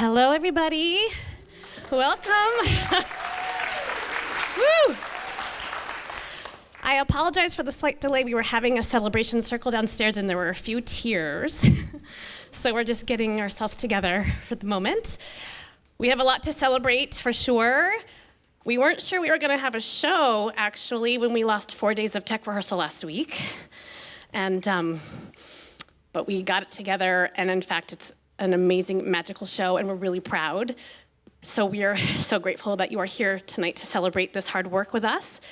Hello, everybody. Welcome. Woo! I apologize for the slight delay. We were having a celebration circle downstairs, and there were a few tears. So we're just getting ourselves together for the moment. We have a lot to celebrate, for sure. We weren't sure we were going to have a show, actually, when we lost 4 days of tech rehearsal last week. But we got it together, and in fact, it's an amazing, magical show, and we're really proud. So we are so grateful that you are here tonight to celebrate this hard work with us.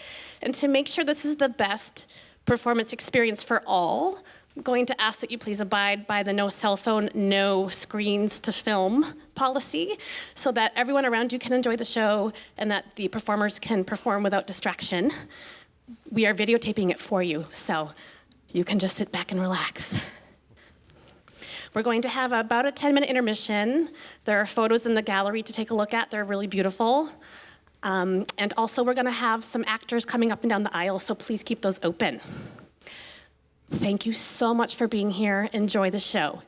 And to make sure this is the best performance experience for all, I'm going to ask that you please abide by the no cell phone, no screens to film policy, so that everyone around you can enjoy the show and that the performers can perform without distraction. We are videotaping it for you, so you can just sit back and relax. We're going to have about a 10-minute intermission. There are photos in the gallery to take a look at. They're really beautiful. And also, we're going to have some actors coming up and down the aisle, so please keep those open. Thank you so much for being here. Enjoy the show.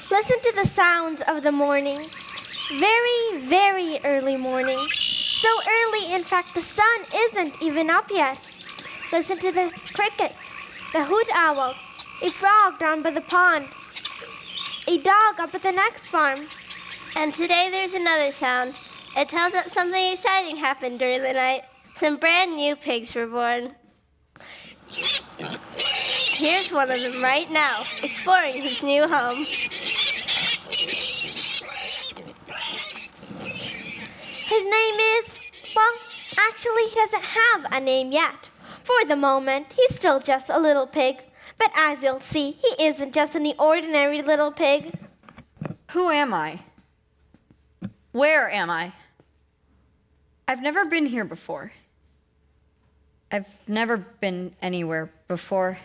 Listen to the sounds of the morning. Very, very early morning. So early, in fact, the sun isn't even up yet. Listen to the crickets, the hoot owls, a frog down by the pond, a dog up at the next farm. And today there's another sound. It tells us something exciting happened during the night. Some brand new pigs were born. Here's one of them right now, exploring his new home. His name is, well, actually he doesn't have a name yet. For the moment, he's still just a little pig. But as you'll see, he isn't just any ordinary little pig. Who am I? Where am I? I've never been here before. I've never been anywhere before.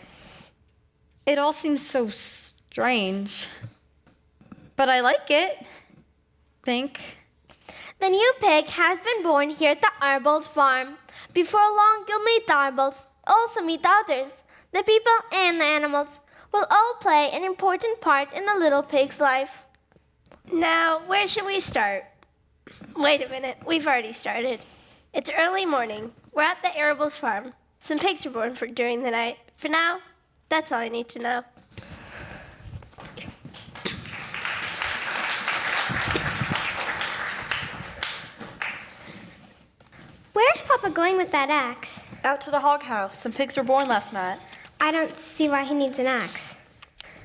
It all seems so strange. But I like it. Think. The new pig has been born here at the Arbolds farm. Before long, you'll meet the Arbolds, also meet the others. The people and the animals will all play an important part in the little pig's life. Now, where should we start? Wait a minute, we've already started. It's early morning. We're at the Arbolds farm. Some pigs were born during the night. For now, that's all I need to know. Where's Papa going with that axe? Out to the hog house. Some pigs were born last night. I don't see why he needs an axe.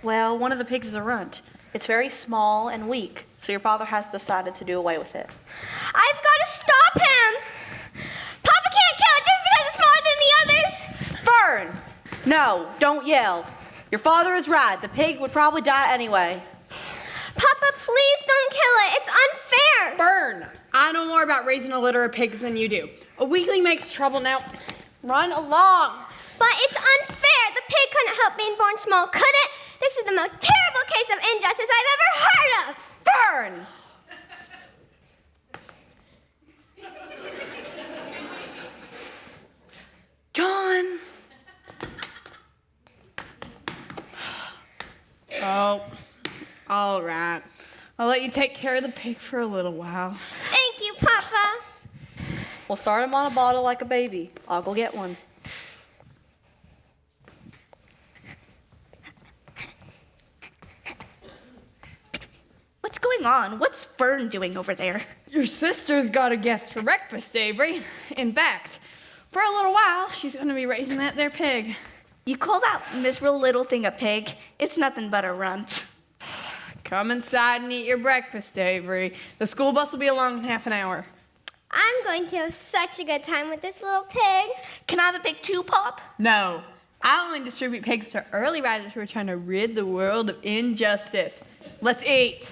Well, one of the pigs is a runt. It's very small and weak, so your father has decided to do away with it. I've got to stop him! Papa can't kill it just because it's smaller than the others! Fern! No, don't yell. Your father is right. The pig would probably die anyway. Papa, please don't kill it. It's unfair. Burn! I know more about raising a litter of pigs than you do. A weakling makes trouble now. Run along! But it's unfair. The pig couldn't help being born small, could it? This is the most terrible case of injustice I've ever heard of. Fern! John! Oh, all right. I'll let you take care of the pig for a little while. Thank you, Papa. We'll start him on a bottle like a baby. I'll go get one. What's going on? What's Fern doing over there? Your sister's got a guest for breakfast, Avery. In fact, for a little while, she's going to be raising that there pig. You call that miserable little thing a pig? It's nothing but a runt. Come inside and eat your breakfast, Avery. The school bus will be along in half an hour. I I'm going to have such a good time with this little pig. Can I have a pig too, Pop? No. I only distribute pigs to early riders who are trying to rid the world of injustice. Let's eat.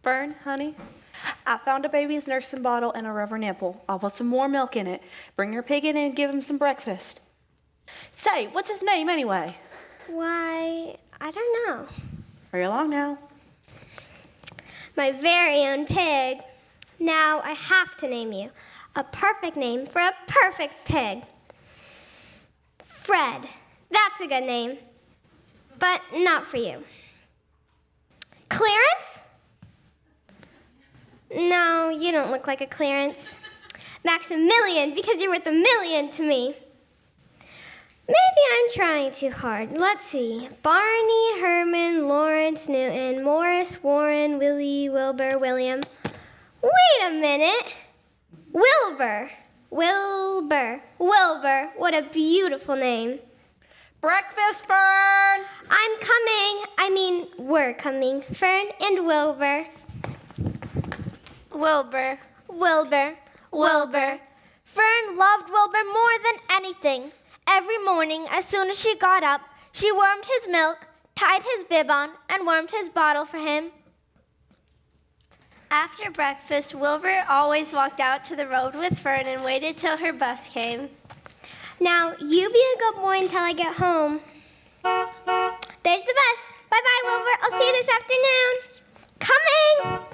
Fern, honey, I found a baby's nursing bottle and a rubber nipple. I'll put some more milk in it. Bring your pig in and give him some breakfast. Say, what's his name anyway? Why, I don't know. Hurry along now. My very own pig. Now I have to name you. A perfect name for a perfect pig. Fred. That's a good name. But not for you. Clarence? No, you don't look like a Clarence. Maximilian, because you're worth $1 million to me. Maybe I'm trying too hard. Let's see. Barney, Herman, Lawrence, Newton, Morris, Warren, Willie, Wilbur, William. Wait a minute. Wilbur. Wilbur. Wilbur. What a beautiful name. Breakfast, Fern! I'm coming. I mean, we're coming. Fern and Wilbur. Wilbur. Wilbur. Wilbur. Fern loved Wilbur more than anything. Every morning, as soon as she got up, she warmed his milk, tied his bib on, and warmed his bottle for him. After breakfast, Wilbur always walked out to the road with Fern and waited till her bus came. Now, you be a good boy until I get home. There's the bus. Bye-bye, Wilbur. I'll see you this afternoon.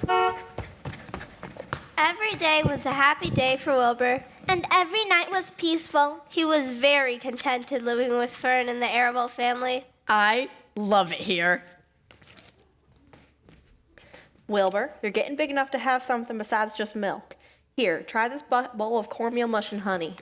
Coming! Every day was a happy day for Wilbur. And every night was peaceful. He was very contented living with Fern and the Arable family. I love it here. Wilbur, you're getting big enough to have something besides just milk. Here, try this bowl of cornmeal mush and honey.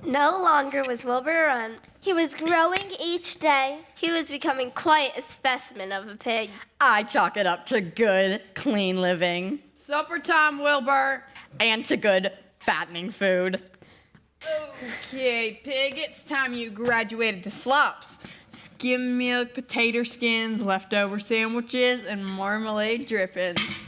No longer was Wilbur a runt. He was growing each day. He was becoming quite a specimen of a pig. I chalk it up to good, clean living Supper time, Wilbur. and to good, fattening food. Okay, pig, it's time you graduated to slops. Skim milk, potato skins, leftover sandwiches, and marmalade drippings.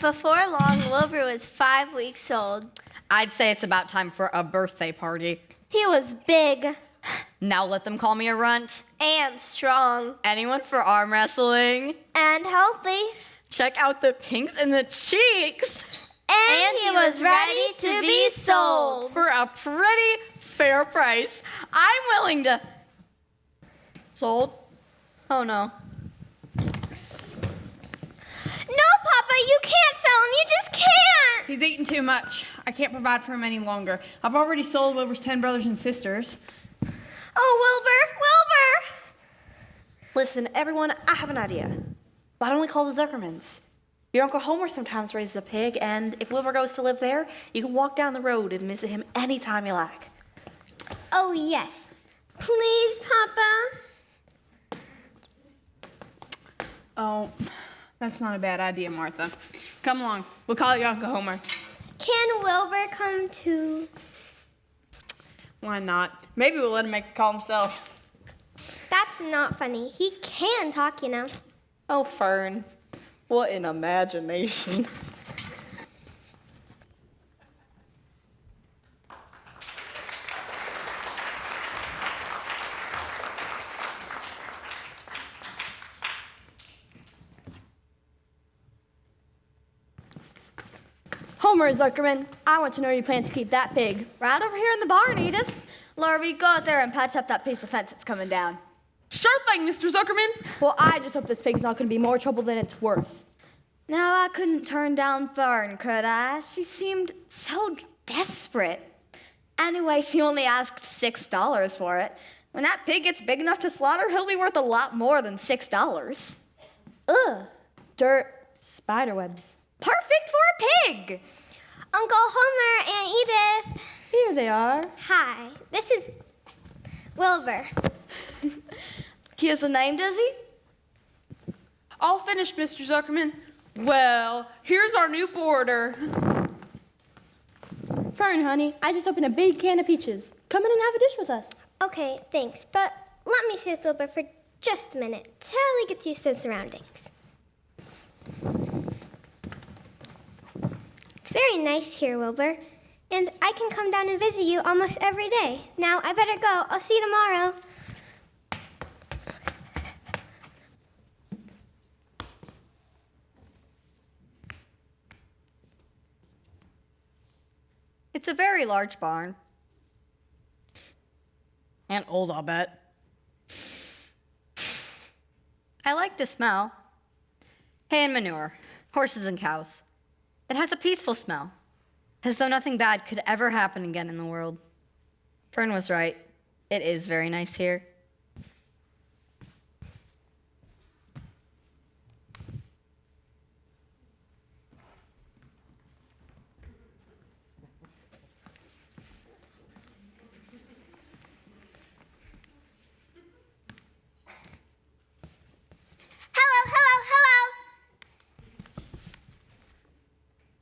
Before long, Wilbur was 5 weeks old. I'd say it's about time for a birthday party. He was big. Now let them call me a runt. And strong. Anyone for arm wrestling? And healthy. Check out the pinks in the cheeks And he was ready to be sold. for a pretty fair price. I'm willing to... Sold? Oh no. No, Papa, you can't sell him. You just can't. He's eating too much. I can't provide for him any longer. I've already sold Wilbur's 10 brothers and sisters. Oh, Wilbur, Wilbur. Listen, everyone, I have an idea. Why don't we call the Zuckermans? Your Uncle Homer sometimes raises a pig, and if Wilbur goes to live there, you can walk down the road and visit him anytime you like. Oh, yes. Please, Papa. Oh, that's not a bad idea, Martha. Come along. We'll call your Uncle Homer. Can Wilbur come too? Why not? Maybe we'll let him make the call himself. That's not funny. He can talk, you know. Oh, Fern, what an imagination. Homer Zuckerman, I want to know you plan to keep that pig. Right over here in the barn, Edith. Larry, go out there and patch up that piece of fence that's coming down. Sure thing, Mr. Zuckerman. Well, I just hope this pig's not going to be more trouble than it's worth. Now, I couldn't turn down Fern, could I? She seemed so desperate. Anyway, she only asked $6 for it. When that pig gets big enough to slaughter, he'll be worth a lot more than $6. Ugh, dirt, spiderwebs. Perfect for a pig! Uncle Homer, Aunt Edith. Here they are. Hi, this is Wilbur. He has a name, does he? All finished, Mr. Zuckerman. Well, here's our new boarder. Fern, honey, I just opened a big can of peaches. Come in and have a dish with us. Okay, thanks, but let me sit with Wilbur for just a minute till he gets used to his surroundings. It's very nice here, Wilbur, and I can come down and visit you almost every day. Now, I better go. I'll see you tomorrow. It's a very large barn. And old, I'll bet. I like the smell. Hay and manure, horses and cows. It has a peaceful smell, as though nothing bad could ever happen again in the world. Fern was right. It is very nice here.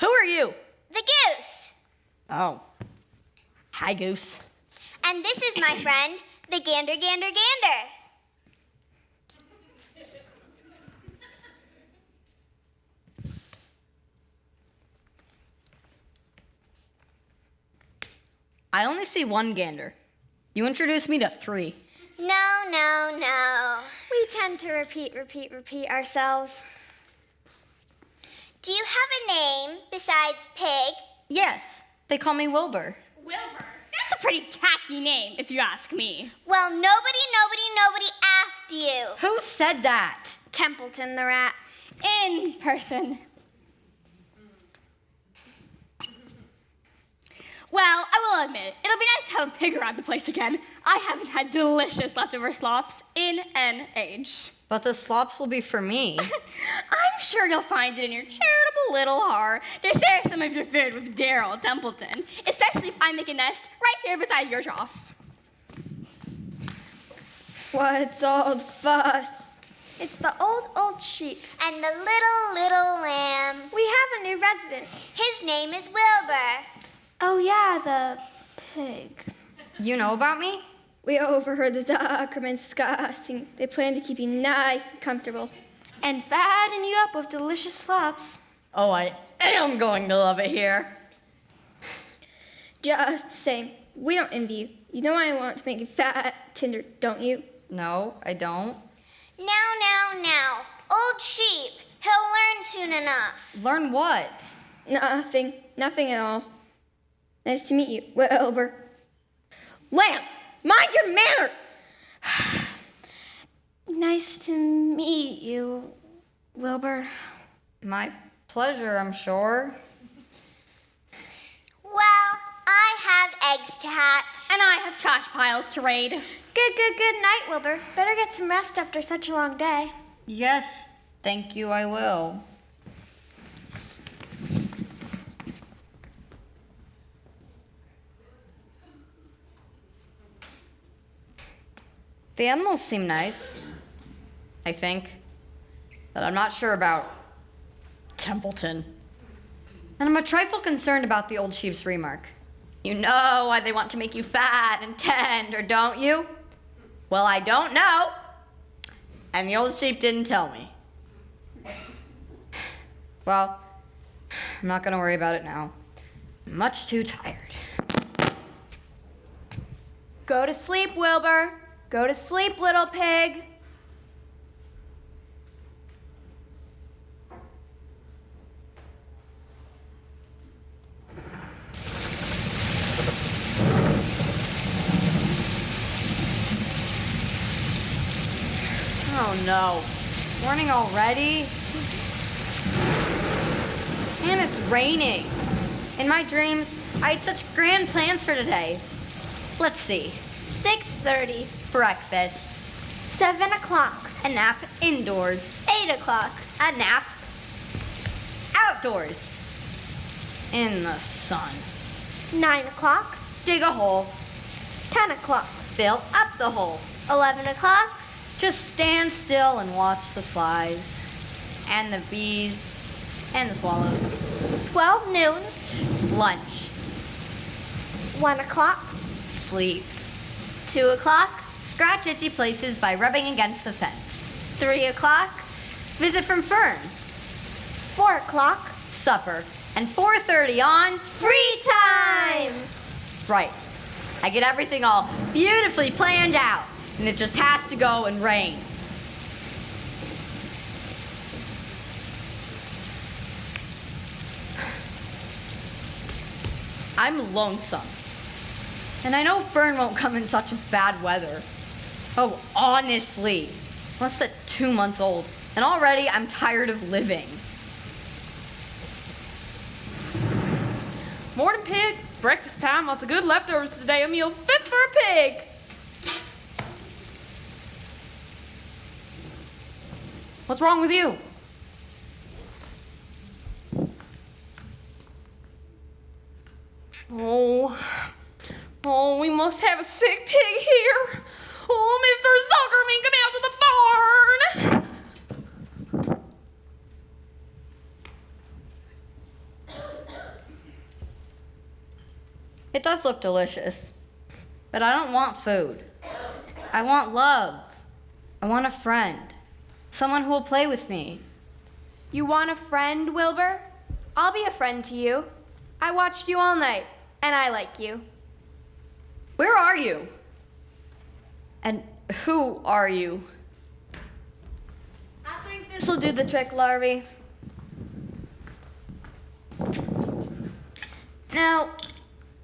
Who are you? The goose. Oh. Hi, Goose. And this is my friend, the gander, gander, gander. I only see one gander. You introduced me to 3. No. We tend to repeat ourselves. Do you have a name besides Pig? Yes, they call me Wilbur. Wilbur, that's a pretty tacky name, if you ask me. Well, nobody asked you. Who said that? Templeton the rat. In person. Well, I will admit, it'll be nice to have a pig around the place again. I haven't had delicious leftover slops in an age. But the slops will be for me. I'm sure you'll find it in your charitable little heart to share some of your food with Daryl Templeton, especially if I make a nest right here beside your trough. What's all the fuss? It's the old sheep. And the little lamb. We have a new resident. His name is Wilbur. Oh, yeah, the pig. You know about me? We overheard the Zuckermans discussing. They plan to keep you nice and comfortable. And fatten you up with delicious slops. Oh, I am going to love it here. Just the same, we don't envy you. You know I want to make you fat, tender, don't you? No, I don't. Now. Old sheep. He'll learn soon enough. Learn what? Nothing at all. Nice to meet you, Wilbur. Lamb, mind your manners! Nice to meet you, Wilbur. My pleasure, I'm sure. Well, I have eggs to hatch. And I have trash piles to raid. Good night, Wilbur. Better get some rest after such a long day. Yes, thank you, I will. The animals seem nice, I think, but I'm not sure about Templeton. And I'm a trifle concerned about the old sheep's remark. You know why they want to make you fat and tender, don't you? Well, I don't know, and the old sheep didn't tell me. Well, I'm not gonna worry about it now. I'm much too tired. Go to sleep, Wilbur. Go to sleep, little pig. Oh no, morning already? And it's raining. In my dreams, I had such grand plans for today. Let's see. 6:30. Breakfast. 7 o'clock. A nap indoors. 8 o'clock. A nap outdoors. In the sun. 9 o'clock. Dig a hole. 10 o'clock. Fill up the hole. 11 o'clock. Just stand still and watch the flies, and the bees, and the swallows. 12 noon, Lunch, 1 o'clock, sleep, 2 o'clock, scratch itchy places by rubbing against the fence. 3 o'clock, Visit from Fern, 4 o'clock, supper, and 4:30 on. free time! Right. I get everything all beautifully planned out, and it just has to go and rain. I'm lonesome. And I know Fern won't come in such bad weather. Oh, honestly. Less than 2 months old, and already I'm tired of living. Morning, pig. Breakfast time. Lots of good leftovers today. A meal fit for a pig. What's wrong with you? Oh, we must have a sick pig here. Oh, Mr. Zuckerman, come out to the barn. It does look delicious, but I don't want food. I want love. I want a friend. Someone who will play with me. You want a friend, Wilbur? I'll be a friend to you. I watched you all night, and I like you. Where are you? And who are you? I think this will do the trick, Larvae. Now,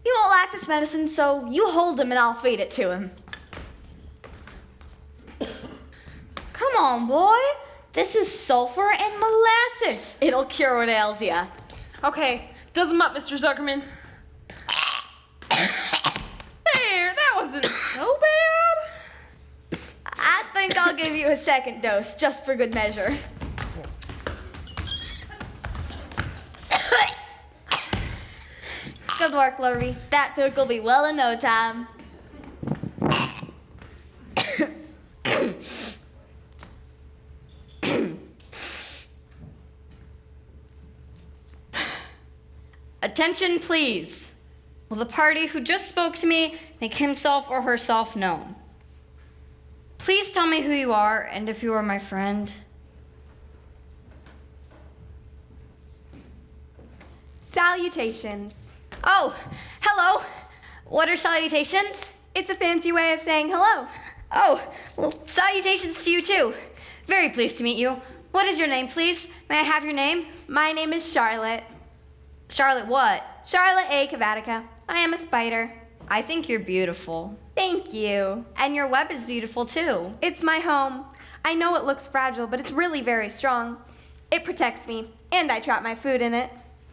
you all like this medicine, so you hold him and I'll feed it to him. Come on, boy. This is sulfur and molasses. It'll cure what ails ya. Okay, does him up, Mr. Zuckerman. There, that wasn't so bad. I think I'll give you a second dose, just for good measure. Good work, Larvae. That pig will be well in no time. Attention, please. Will the party who just spoke to me make himself or herself known? Please tell me who you are and if you are my friend. Salutations. Oh, hello. What are salutations? It's a fancy way of saying hello. Oh, well, salutations to you too. Very pleased to meet you. What is your name, please? May I have your name? My name is Charlotte. Charlotte what? Charlotte A. Cavatica. I am a spider. I think you're beautiful. Thank you. And your web is beautiful too. It's my home. I know it looks fragile, but it's really very strong. It protects me, and I trap my food in it.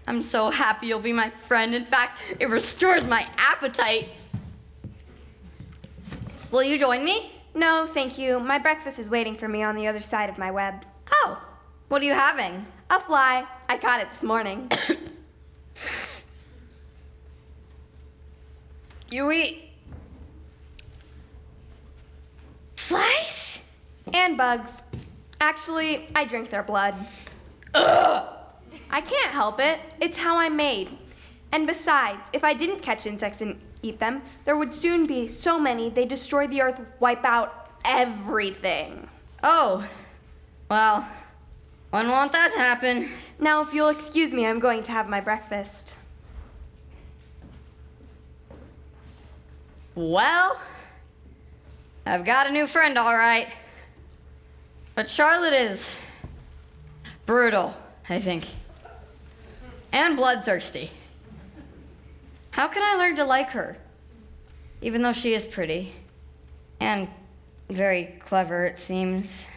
I'm so happy you'll be my friend. In fact, it restores my appetite. Will you join me? No, thank you. My breakfast is waiting for me on the other side of my web. Oh, what are you having? A fly. I caught it this morning. You eat flies? And bugs. Actually, I drink their blood. Ugh! I can't help it. It's how I'm made. And besides, if I didn't catch insects and eat them, there would soon be so many they'd destroy the earth, wipe out everything. Oh, well, wouldn't want that to happen. Now, if you'll excuse me, I'm going to have my breakfast. Well, I've got a new friend, all right. But Charlotte is brutal, I think. And bloodthirsty. How can I learn to like her? Even though she is pretty. And very clever, it seems.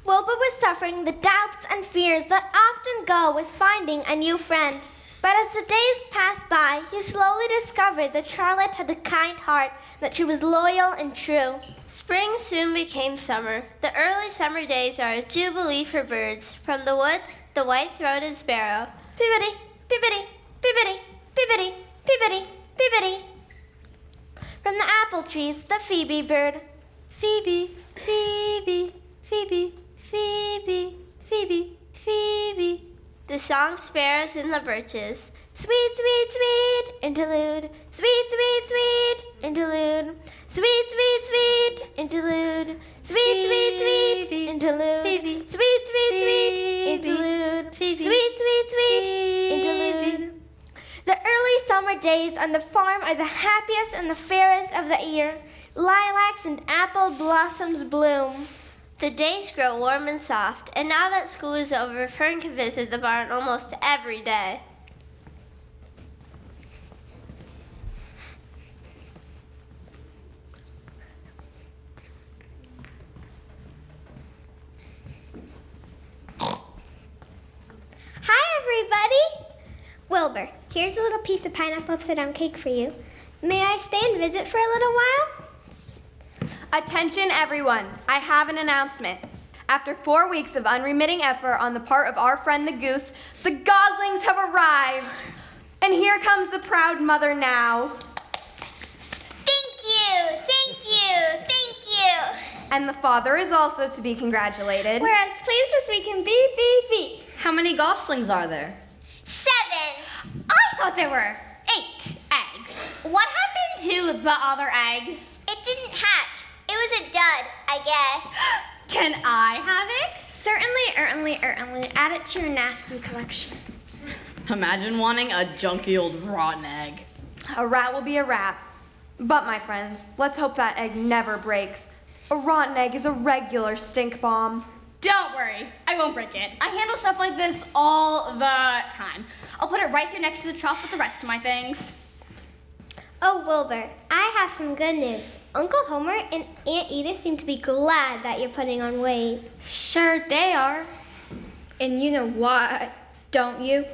Wilbur was suffering the doubts and fears that often go with finding a new friend. But as the days passed by, he slowly discovered that Charlotte had a kind heart, that she was loyal and true. Spring soon became summer. The early summer days are a jubilee for birds. From the woods, the white-throated sparrow. Pibbity, pibbity, pibbity, pibbity, pibbity, pibbity. From the apple trees, the phoebe bird. Phoebe, Phoebe, Phoebe, Phoebe, Phoebe, Phoebe. The song sparrows in the birches. Sweet, sweet, sweet interlude. Sweet, sweet, sweet interlude. Sweet, sweet, sweet interlude. Sweet, sweet, sweet interlude. Phoebe, Sweet, sweet, sweet interlude. Phoebe, Sweet, sweet, sweet interlude. The early summer days on the farm are the happiest and the fairest of the year. Lilacs and apple blossoms bloom. The days grow warm and soft, and now that school is over, Fern can visit the barn almost every day. Hi, everybody. Wilbur, here's a little piece of pineapple upside down cake for you. May I stay and visit for a little while? Attention, everyone. I have an announcement. After 4 weeks of unremitting effort on the part of our friend the goose, the goslings have arrived. And here comes the proud mother now. Thank you, thank you, thank you. And the father is also to be congratulated. We're as pleased as we can be. How many goslings are there? 7. I thought there were 8 eggs. What happened to the other egg? It didn't hatch. It was a dud, I guess. Can I have it? Certainly. Add it to your nasty collection. Imagine wanting a junky old rotten egg. A rat will be a rat. But, my friends, let's hope that egg never breaks. A rotten egg is a regular stink bomb. Don't worry, I won't break it. I handle stuff like this all the time. I'll put it right here next to the trough with the rest of my things. Oh, Wilbur, I have some good news. Uncle Homer and Aunt Edith seem to be glad that you're putting on weight. Sure, they are. And you know what, don't you?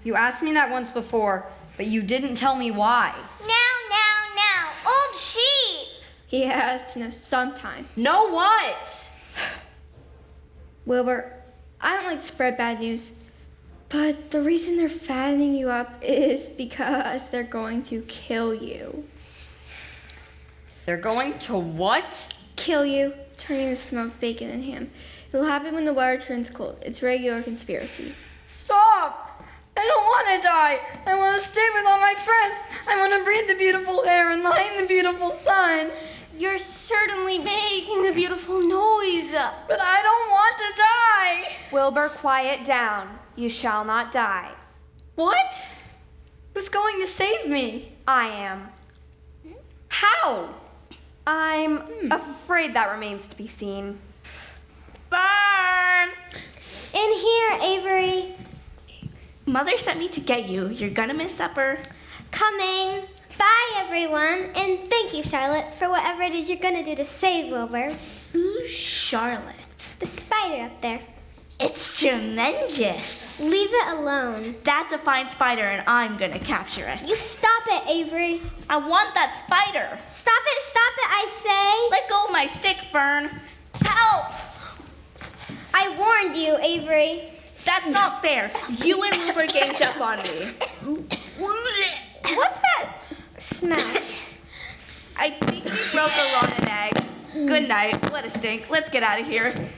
You asked me that once before, but you didn't tell me why. Now. Old sheep. He has to know sometime. Know what? Wilbur, I don't like to spread bad news, but the reason they're fattening you up is because they're going to kill you. They're going to what? Kill you, turning to smoked bacon and ham. It'll happen when the weather turns cold. It's regular conspiracy. Stop! I don't want to die. I want to stay with all my friends. I want to breathe the beautiful air and lie in the beautiful sun. You're certainly making a beautiful noise. But I don't want to die. Wilbur, quiet down. You shall not die. What? Who's going to save me? I am. How? I'm afraid that remains to be seen. Burn! In here, Avery. Mother sent me to get you. You're gonna miss supper. Coming. Bye, everyone. And thank you, Charlotte, for whatever it is you're going to do to save Wilbur. Who's Charlotte? The spider up there. It's tremendous. Leave it alone. That's a fine spider, and I'm gonna capture it. You stop it, Avery. I want that spider. Stop it, I say. Let go of my stick, Fern. Help! I warned you, Avery. That's not fair. You and Wilbur ganged up on me. What's that smell? I think you broke a rotten egg. Good night. What a stink. Let's get out of here.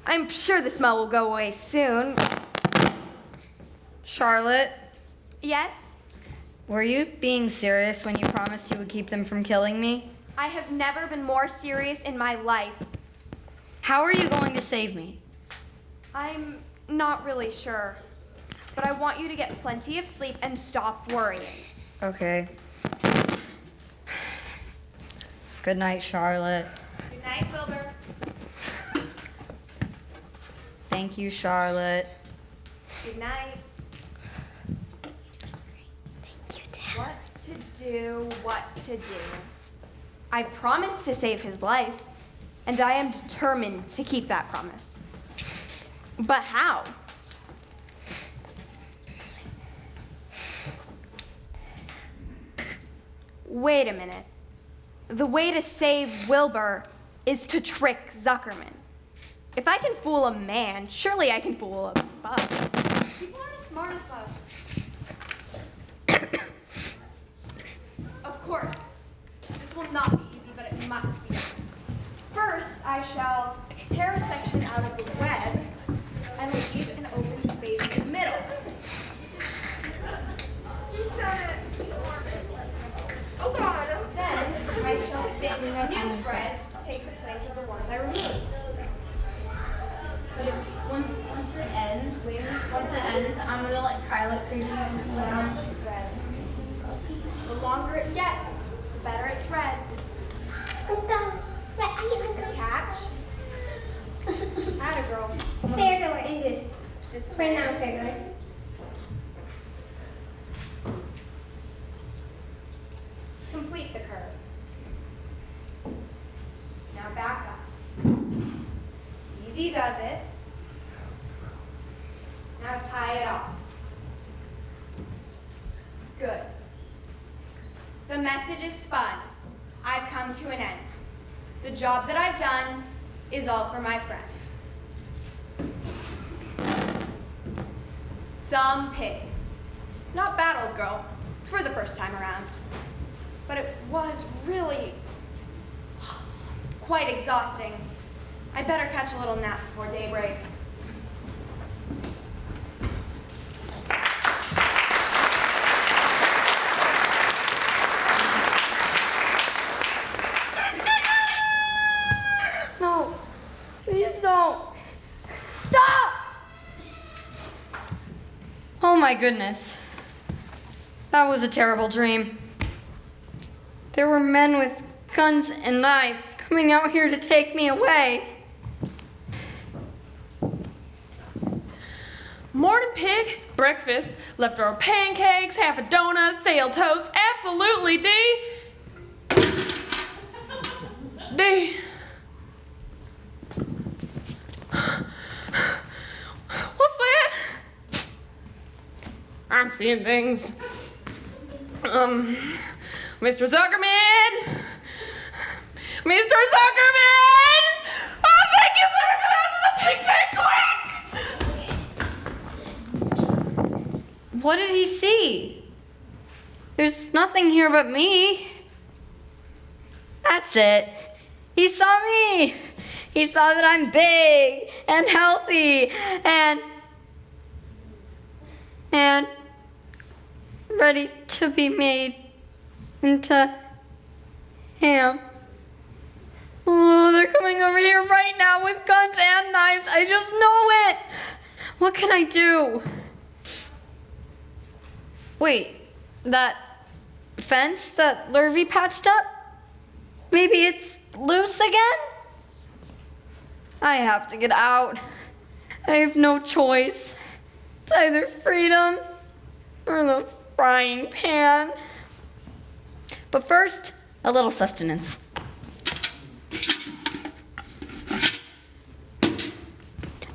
I'm sure the smell will go away soon. Charlotte, Yes? were you being serious when you promised you would keep them from killing me? I have never been more serious in my life. How are you going to save me? I'm not really sure. But I want you to get plenty of sleep and stop worrying. Okay. Good night, Charlotte. Good night, Wilbur. Thank you, Charlotte. Good night. What to do, what to do. I promised to save his life, and I am determined to keep that promise. But how? Wait a minute. The way to save Wilbur is to trick Zuckerman. If I can fool a man, surely I can fool a bug. People aren't as smart as bugs. Of course, this will not be easy, but it must be done. First, I shall tear a section out of the web and leave an open space in the middle. Oh God! Then I shall spin new threads to take the place of the ones I removed. But once it ends, I'm gonna let Kyla crazy. The longer it gets, the better it's read. Attach. Atta girl. Fair go English. Descend. Right now, fair go. Complete the curve. Now back up. Easy does it. Now tie it off. Good. The message is spun. I've come to an end. The job that I've done is all for my friend. Some pig. Not bad, old girl, for the first time around. But it was really quite exhausting. I'd better catch a little nap before daybreak. No, please don't. Stop! Oh my goodness. That was a terrible dream. There were men with guns and knives coming out here to take me away. Morning, pig. Breakfast. Leftover pancakes, half a donut, stale toast. Absolutely, D. D. What's that? I'm seeing things. Mr. Zuckerman! Mr. Zuckerman! I think you better come out to the pig pen quick! What did he see? There's nothing here but me. That's it. He saw me. He saw that I'm big and healthy and ready to be made into ham. Oh, they're coming over here right now with guns and knives. I just know it. What can I do? Wait, that fence that Lurvy patched up? Maybe it's loose again? I have to get out. I have no choice. It's either freedom or the frying pan. But first, a little sustenance.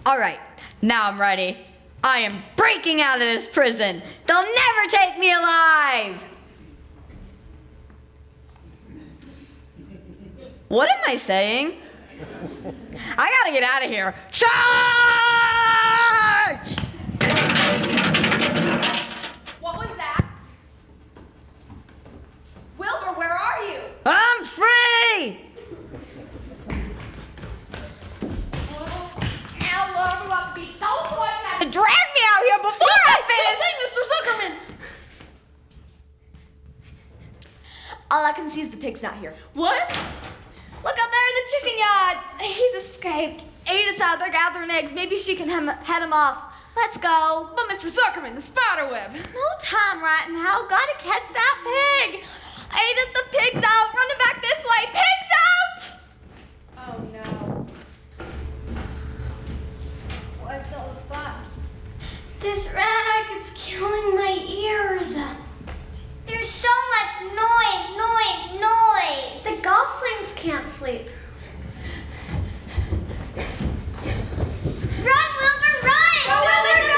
All right, now I'm ready. I am breaking out of this prison. They'll never take me alive. What am I saying? I gotta get out of here. Charge! What was that? Wilbur, where are you? I'm free! Hello, you have to be so quiet. Drag me out here before I finish! Mr. Zuckerman! All I can see is the pig's not here. What? Look out there in the chicken yard. He's escaped. Ada's out there gathering eggs. Maybe she can head him off. Let's go. But Mr. Zuckerman, the spider web. No time right now. Gotta catch that pig. Ada, the pig's out. Running back this way. Pig's This racket's killing my ears. There's so much noise. The goslings can't sleep. Run, Wilbur, run! Go, Wilbur, go!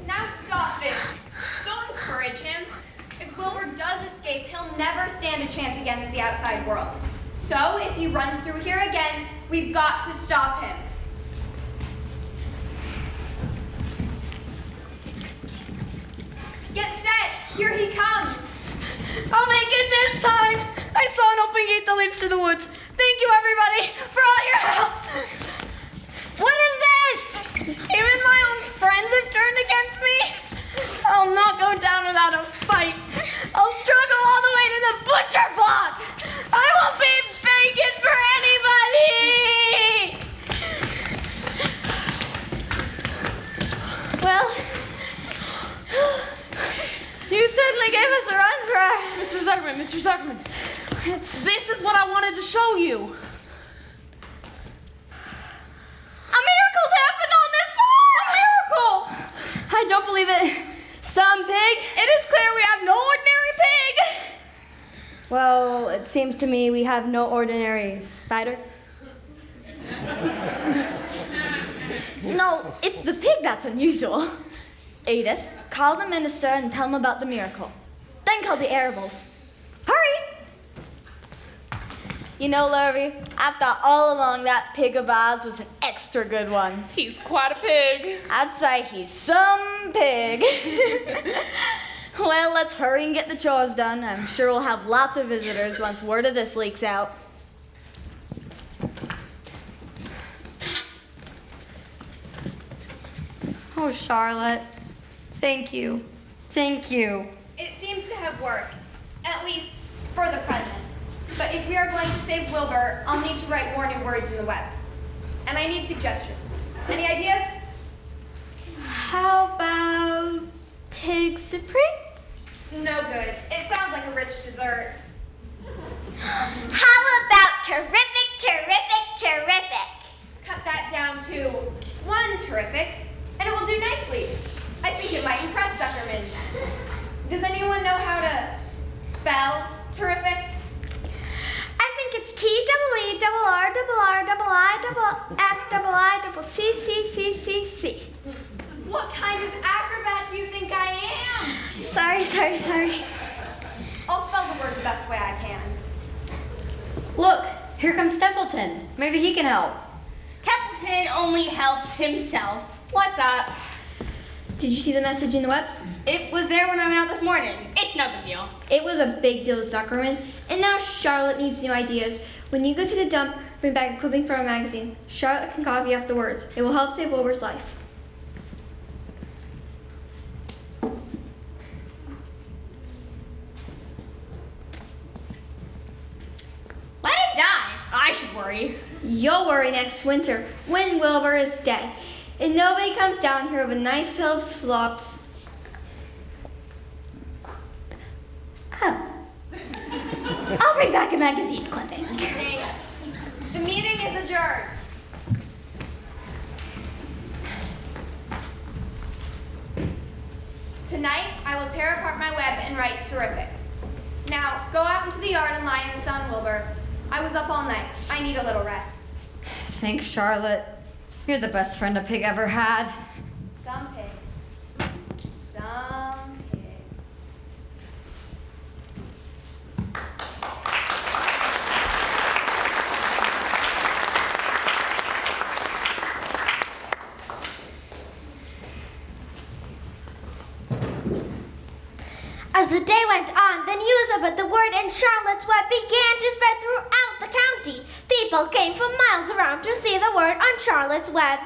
Now stop this. Don't encourage him. If Wilbur does escape, he'll never stand a chance against the outside world. So if he runs through here again, we've got to stop him. Get set! Here he comes! I'll make it this time. I saw an open gate that leads to the woods. Thank you, everybody, for all your help. What is this? Even my own friends have turned against me. I'll not go down without a fight. I'll struggle all the way to the butcher block. I won't be bacon for anybody. Well, you certainly gave us a run for our... Mr. Zuckerman. This is what I wanted to show you. A miracle's happened on this farm! A miracle! I don't believe it. Some pig? It is clear we have no ordinary pig. Well, it seems to me we have no ordinary spider. No, it's the pig that's unusual. Edith, call the minister and tell him about the miracle. Then call the Arables. Hurry! You know, Larry, I thought all along that pig of ours was an extra good one. He's quite a pig. I'd say he's some pig. Well, let's hurry and get the chores done. I'm sure we'll have lots of visitors once word of this leaks out. Oh, Charlotte. Thank you. Thank you. It seems to have worked, at least for the present. But if we are going to save Wilbur, I'll need to write more new words in the web. And I need suggestions. Any ideas? How about Pig Supreme? No good. It sounds like a rich dessert. How about terrific? Cut that down to one terrific, and it will do nicely. I think it might impress Zuckerman. Does anyone know how to spell terrific? I think it's T-E-R-R-I-I-F-I-C-C-C-C-C. What kind of acrobat do you think I am? Sorry. I'll spell the word the best way I can. Look, here comes Templeton. Maybe he can help. Templeton only helps himself. What's up? Did you see the message in the web? It was there when I went out this morning. It's no big deal. It was a big deal, Zuckerman. And now Charlotte needs new ideas. When you go to the dump, bring back a clipping from a magazine. Charlotte can copy off the words. It will help save Wilbur's life. Let it die. I should worry. You'll worry next winter when Wilbur is dead. And nobody comes down here with a nice pail of slops. Oh. I'll bring back a magazine clipping. Thanks. The meeting is adjourned. Tonight, I will tear apart my web and write terrific. Now, go out into the yard and lie in the sun, Wilbur. I was up all night. I need a little rest. Thanks, Charlotte. You're the best friend a pig ever had. Some pig. Some pig. As the day went on, the news about the word in Charlotte's Web began to spread throughout the county. People came from miles around to see the word on Charlotte's Web.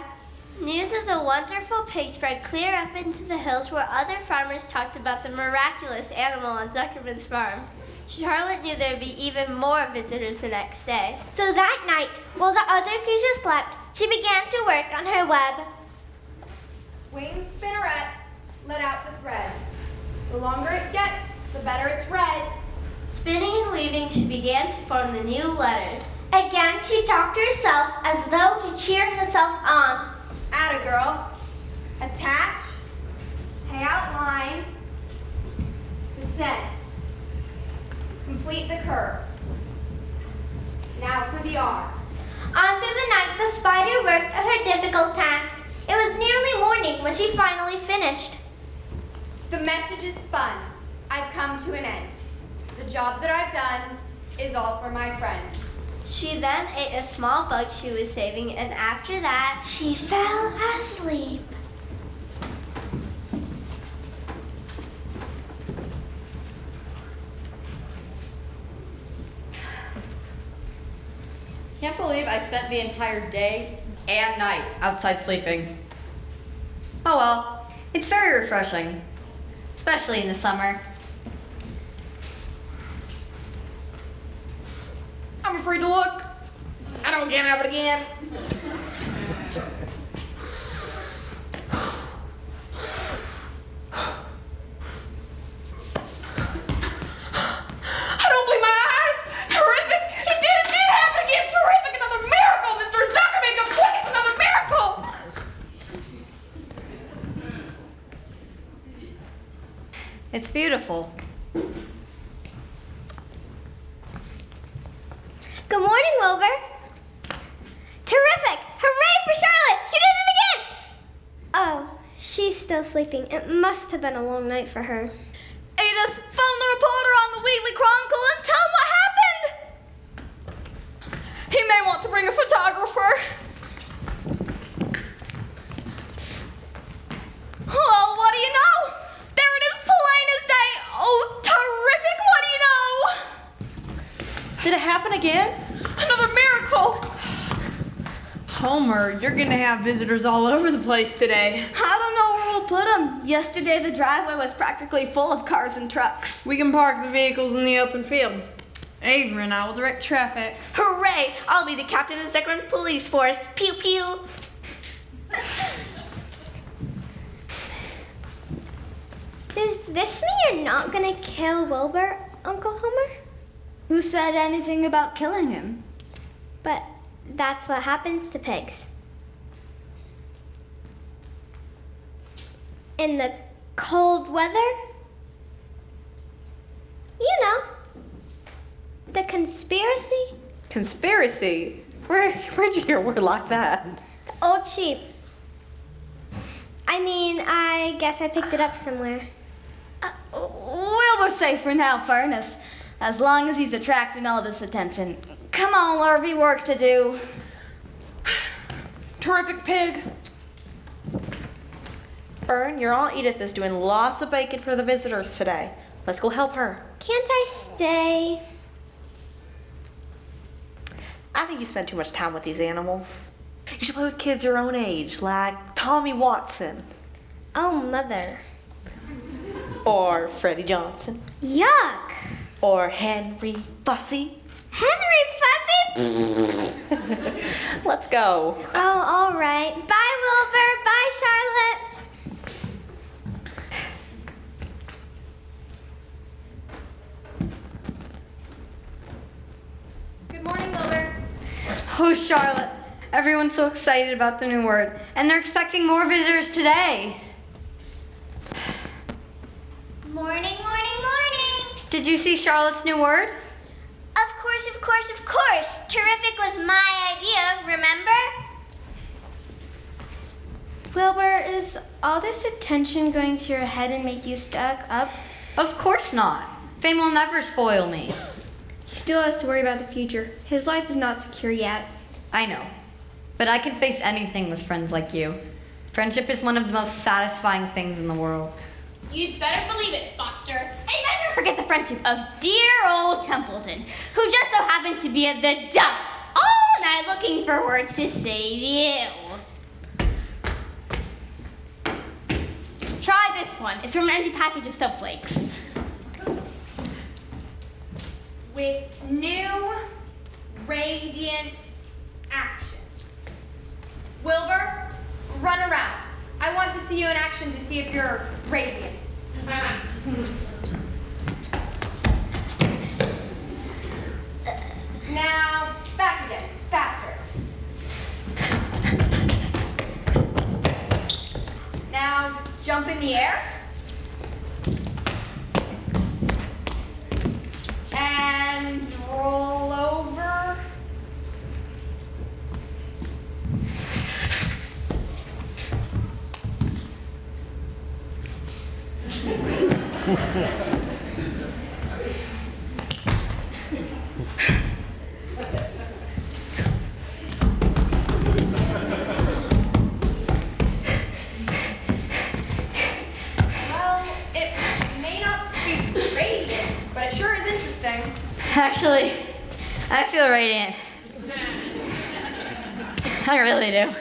News of the wonderful pig spread clear up into the hills where other farmers talked about the miraculous animal on Zuckerman's farm. Charlotte knew there'd be even more visitors the next day. So that night, while the other creatures slept, she began to work on her web. Swing spinnerets, let out the thread. The longer it gets, the better it's read. Spinning and weaving, she began to form the new letters. Again, she talked to herself as though to cheer herself on. Atta girl. Attach. Pay out line. Descend. Complete the curve. Now for the R. On through the night, the spider worked at her difficult task. It was nearly morning when she finally finished. The message is spun. I've come to an end. The job that I've done is all for my friend. She then ate a small bug she was saving, and after that, She fell asleep. Can't believe I spent the entire day and night outside sleeping. Oh well, it's very refreshing, especially in the summer. I'm afraid to look. I don't can't have it again. I don't believe my eyes. Terrific. It did happen again. Terrific. Another miracle. Mr. Zuckerman, come quick. It's another miracle. It's beautiful. Good morning, Wilbur. Terrific! Hooray for Charlotte! She did it again! Oh, she's still sleeping. It must have been a long night for her. Edith, phone the reporter on the Weekly Chronicle and tell him what happened. He may want to bring a photographer. Oh, what do you know? There it is, plain as day. Oh, terrific, what do you know? Did it happen again? Another miracle. Homer, you're gonna have visitors all over the place today. I don't know where we'll put them. Yesterday, the driveway was practically full of cars and trucks. We can park the vehicles in the open field. Avery and I will direct traffic. hooray! I'll be the captain of Zuckerman's police force. Pew pew. Does this mean you're not gonna kill Wilbur, Uncle Homer? Who said anything about killing him? But that's what happens to pigs. In the cold weather? You know, the conspiracy? Conspiracy? Where'd you hear a word like that? Old sheep. I mean, I guess I picked it up somewhere. Wilbur's safe for now, Furnace, as long as he's attracting all this attention. Come on, Larvey, work to do. Terrific pig. Fern, your Aunt Edith is doing lots of bacon for the visitors today. Let's go help her. Can't I stay? I think you spend too much time with these animals. You should play with kids your own age, like Tommy Watson. Oh, Mother. Or Freddie Johnson. Yuck! Or Henry Fussy. Henry Fussy? Let's go. Oh, all right. Bye, Wilbur. Bye, Charlotte. Good morning, Wilbur. Oh, Charlotte. Everyone's so excited about the new word, and they're expecting more visitors today. Morning, morning, morning. Did you see Charlotte's new word? Of course, of course, of course. Terrific was my idea, remember? Wilbur, is all this attention going to your head and make you stuck up? Of course not. Fame will never spoil me. He still has to worry about the future. His life is not secure yet. I know. But I can face anything with friends like you. Friendship is one of the most satisfying things in the world. You'd better believe it, Buster. And you better forget the friendship of dear old Templeton, who just so happened to be at the dump all night looking for words to say to you. Try this one. It's from an empty package of soap flakes. With new, radiant action. Wilbur, run around. I want to see you in action to see if you're radiant. the air. And roll over. Well, it may not be radiant, but it sure is interesting. Actually, I feel radiant. I really do.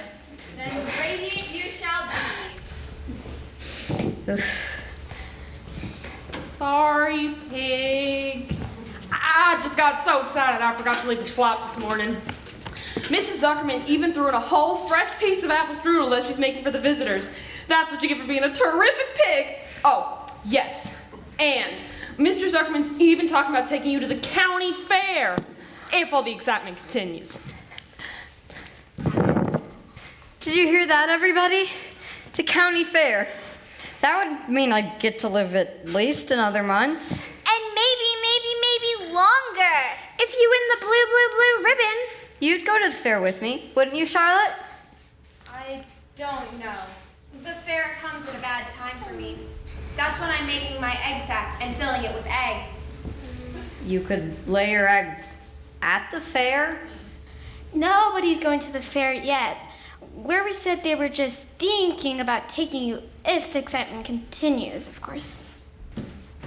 Then radiant you shall be. Sorry, pig. I just got so excited I forgot to leave your slop this morning. Mrs. Zuckerman even threw in a whole fresh piece of apple strudel that she's making for the visitors. That's what you get for being a terrific pig. Oh, yes. And Mr. Zuckerman's even talking about taking you to the county fair, if all the excitement continues. Did you hear that, everybody? The county fair. That would mean I get to live at least another month. And maybe longer. If you win the blue ribbon. You'd go to the fair with me, wouldn't you, Charlotte? I don't know. The fair comes at a bad time for me. That's when I'm making my egg sack and filling it with eggs. You could lay your eggs at the fair? Nobody's going to the fair yet. Where we said they were just thinking about taking you if the excitement continues, of course.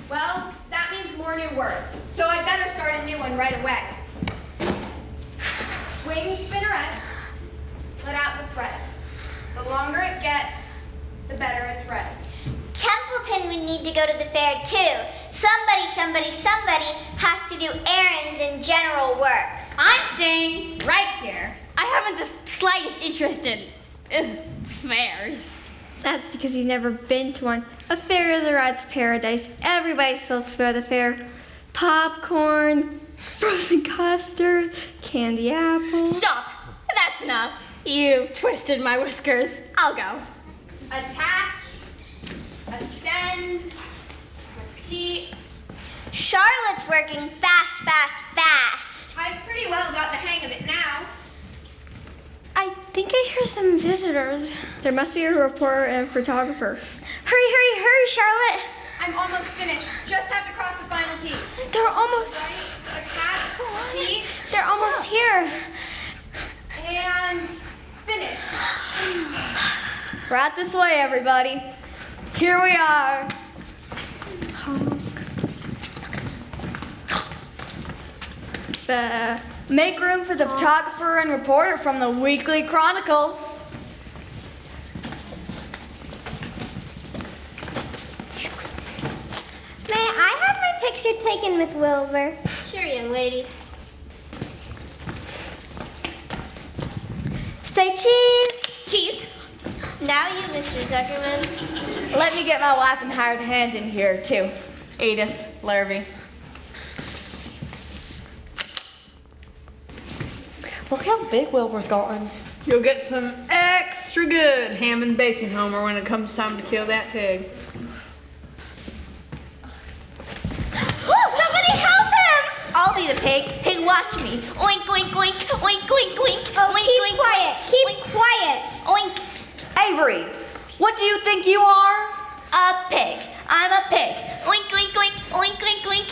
Well, that means more new words. So I'd better start a new one right away. Swing spinnerets, let out the thread. The longer it gets, the better it's read. Templeton would need to go to the fair too. Somebody has to do errands and general work. I'm staying right here. I haven't the slightest interest in fairs. That's because you've never been to one. A fair is a rat's paradise. Everybody's supposed to go to the fair. Popcorn, frozen custard, candy apples. Stop. That's enough. You've twisted my whiskers. I'll go. Attach, ascend, repeat. Charlotte's working fast. I've pretty well got the hang of it now. I think I hear some visitors. There must be a reporter and a photographer. Hurry, Charlotte. I'm almost finished. Just have to cross the final T. They're almost. Right, attach, repeat, They're almost here. and finish. Right this way, everybody. Here we are. Make room for the photographer and reporter from the Weekly Chronicle. May I have my picture taken with Wilbur? Sure, young lady. Say cheese. Cheese. Now you, Mr. Zuckerman. Let me get my wife and hired hand in here, too. Edith Lurvy. Look how big Wilbur's gotten. You'll get some extra good ham and bacon, Homer, when it comes time to kill that pig. Somebody help him! I'll be the pig. Hey, watch me. Oink, oink, oink, oink, oink, oink. Oh, oink, keep oink, quiet. oink. Keep quiet. Oink. Avery, what do you think you are? A pig. I'm a pig. Oink, oink, oink, oink, oink, oink.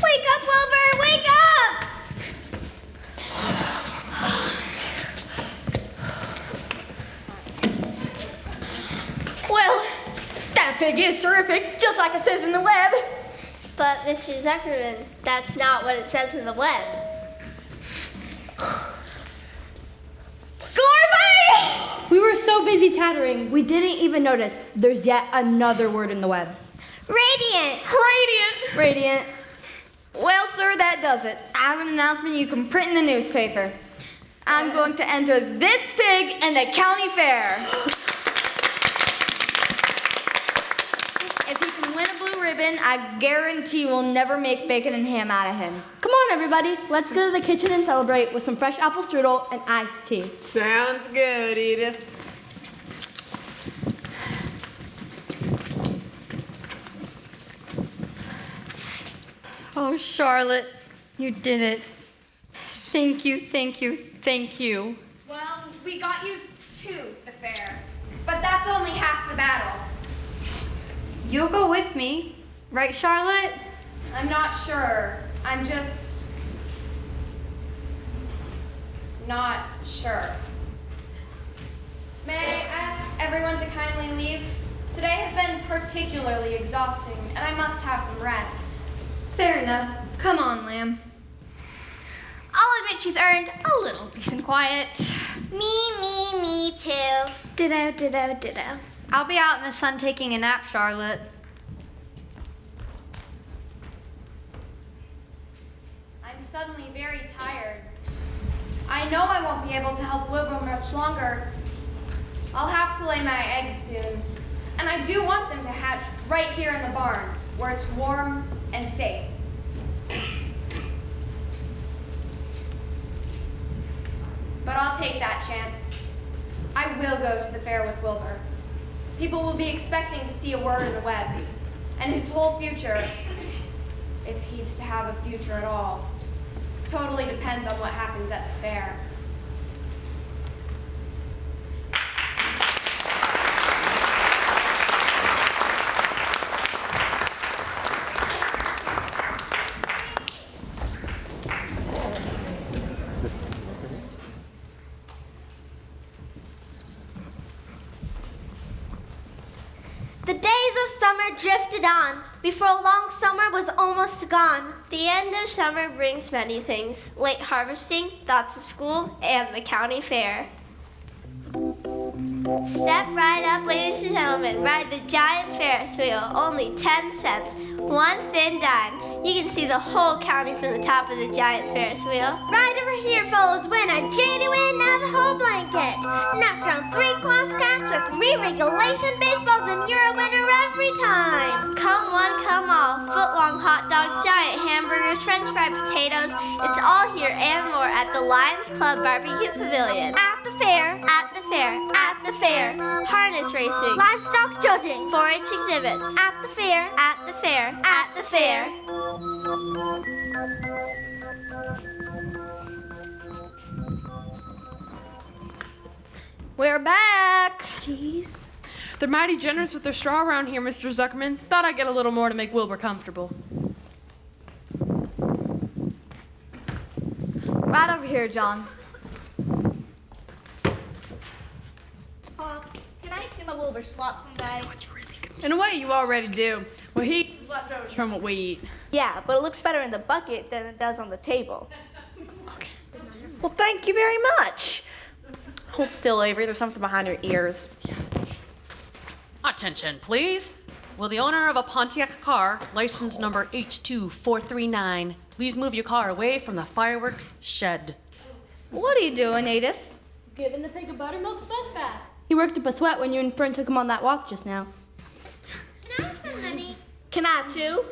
Wake up, Wilbur. Wake up. Well, that pig is terrific, just like it says in the web. But, Mr. Zuckerman, that's not what it says in the web. Glory! We were so busy chattering, we didn't even notice there's yet another word in the web. Radiant. Radiant. Well, sir, that does it. I have an announcement you can print in the newspaper. I'm going to enter this pig in the county fair. If he can win a blue ribbon, I guarantee we'll never make bacon and ham out of him. Come on, everybody. Let's go to the kitchen and celebrate with some fresh apple strudel and iced tea. Sounds good, Edith. Oh, Charlotte, you did it. Thank you, thank you, thank you. Well, we got you to the fair, but that's only half the battle. You'll go with me, right, Charlotte? I'm not sure. I'm just not sure. May I ask everyone to kindly leave? Today has been particularly exhausting, and I must have some rest. Fair enough. Come on, Lamb. I'll admit she's earned a little peace and quiet. Me too. Ditto. I'll be out in the sun taking a nap, Charlotte. I'm suddenly very tired. I know I won't be able to help Wilbur much longer. I'll have to lay my eggs soon. And I do want them to hatch right here in the barn, where it's warm and safe. But I'll take that chance. I will go to the fair with Wilbur. People will be expecting to see a word in the web. And his whole future, if he's to have a future at all, totally depends on what happens at the fair. The days of summer drifted on. Before long, summer was almost gone. The end of summer brings many things. Late harvesting, thoughts of school, and the county fair. Step right up, ladies and gentlemen. Ride the giant Ferris wheel, only 10 cents. One thin dime. You can see the whole county from the top of the giant Ferris wheel. Right over here, fellows, win a genuine Navajo blanket. Knock down 3 class cats with re-regulation baseballs, and you're a winner every time. Come one, come all. Foot-long hot dogs, giant hamburgers, french fried potatoes. It's all here and more at the Lions Club Barbecue Pavilion. At the fair. At the fair. At the fair. Harness racing. Livestock judging. 4-H exhibits. At the fair. At the fair. At the fair. We're back. Jeez. They're mighty generous with their straw around here, Mr. Zuckerman. Thought I'd get a little more to make Wilbur comfortable. Right over here, John. Can I chew my Wilbur slop someday? In a way, you already do. Well, he leftovers from what we eat. Yeah, but it looks better in the bucket than it does on the table. Okay. Well, thank you very much. Hold still, Avery. There's something behind your ears. Attention, please. Will the owner of a Pontiac car, license number H2439, please move your car away from the fireworks shed? What are you doing, Edith? Giving the pig a buttermilk sponge bath. He worked up a sweat when you and Fern took him on that walk just now. Can I have some, honey? Can I have 2?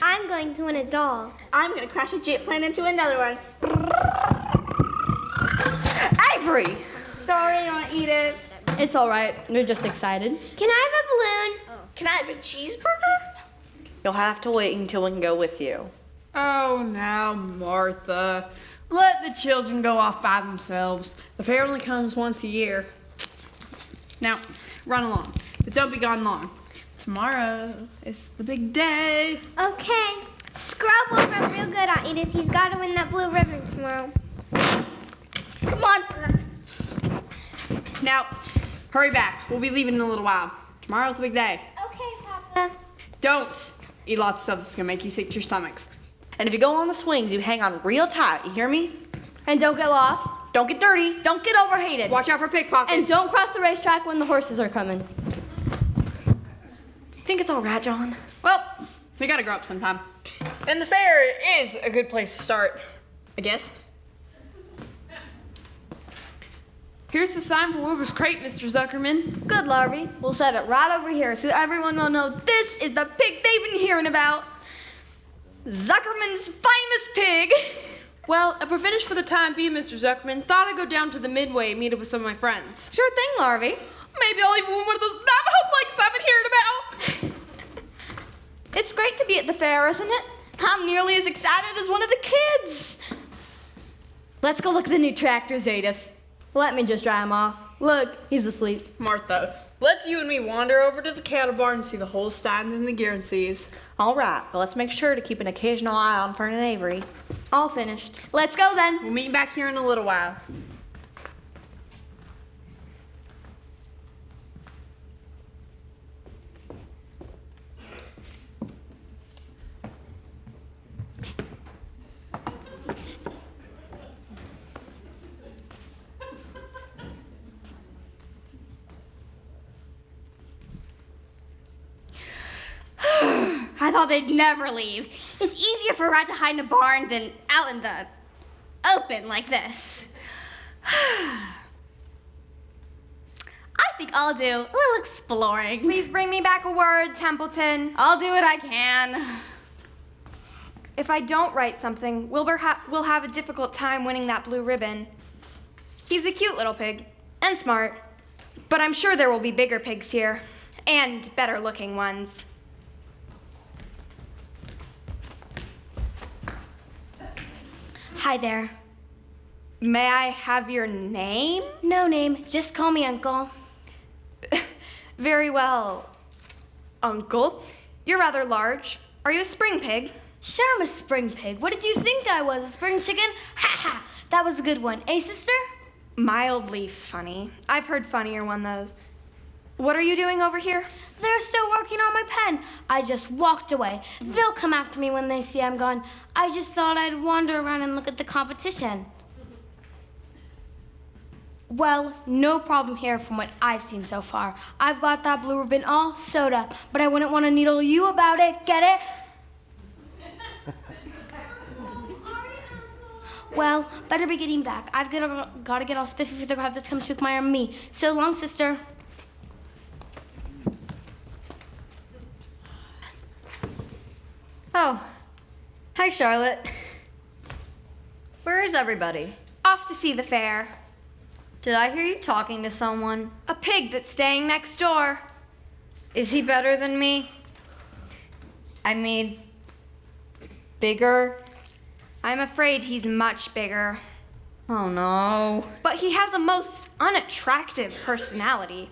I'm going to win a doll. I'm gonna crash a jet plane into another one. Avery! Sorry, Aunt Edith. It's all right. They're just excited. Can I have a balloon? Can I have a cheeseburger? You'll have to wait until we can go with you. Oh, now, Martha. Let the children go off by themselves. The fair only comes once a year. Now, run along, but don't be gone long. Tomorrow is the big day. Okay. Scrub will rub real good on Edith. He's got to win that blue ribbon tomorrow. Come on. Now, hurry back. We'll be leaving in a little while. Tomorrow's the big day. Okay, Papa. Don't eat lots of stuff that's gonna make you sick to your stomachs. And if you go on the swings, you hang on real tight. You hear me? And don't get lost. Don't get dirty. Don't get overheated. Watch out for pickpockets. And don't cross the racetrack when the horses are coming. Think it's all right, John? Well, we gotta grow up sometime. And the fair is a good place to start, I guess. Here's the sign for Wilbur's crate, Mr. Zuckerman. Good, Larvy. We'll set it right over here so everyone will know this is the pig they've been hearing about. Zuckerman's famous pig. Well, if we're finished for the time being, Mr. Zuckerman, thought I'd go down to the Midway and meet up with some of my friends. Sure thing, Larvy. Maybe I'll even win one of those Navajo blankets I've been hearing about. It's great to be at the fair, isn't it? I'm nearly as excited as one of the kids. Let's go look at the new tractors, Edith. Let me just dry him off. Look, he's asleep. Martha, let's you and me wander over to the cattle barn and see the Holsteins and the Guernseys. All right, but let's make sure to keep an occasional eye on Fern and Avery. All finished. Let's go then. We'll meet back here in a little while. I thought they'd never leave. It's easier for a rat to hide in a barn than out in the open like this. I think I'll do a little exploring. Please bring me back a word, Templeton. I'll do what I can. If I don't write something, Wilbur will have a difficult time winning that blue ribbon. He's a cute little pig, and smart. But I'm sure there will be bigger pigs here, and better looking ones. Hi there. May I have your name? No name, just call me Uncle. Very well, Uncle. You're rather large. Are you a spring pig? Sure, I'm a spring pig. What did you think I was, a spring chicken? Ha ha! That was a good one. Eh, sister? Mildly funny. I've heard funnier one those. What are you doing over here? They're still working on my pen. I just walked away. They'll come after me when they see I'm gone. I just thought I'd wander around and look at the competition. Well, no problem here from what I've seen so far. I've got that blue ribbon all sewed up, but I wouldn't want to needle you about it. Get it? Well, better be getting back. I've got to get all spiffy for the crowd that's come to admire me. So long, sister. Oh, hi, Charlotte. Where is everybody? Off to see the fair. Did I hear you talking to someone? A pig that's staying next door. Is he better than me? I mean, bigger? I'm afraid he's much bigger. Oh, no. But he has a most unattractive personality.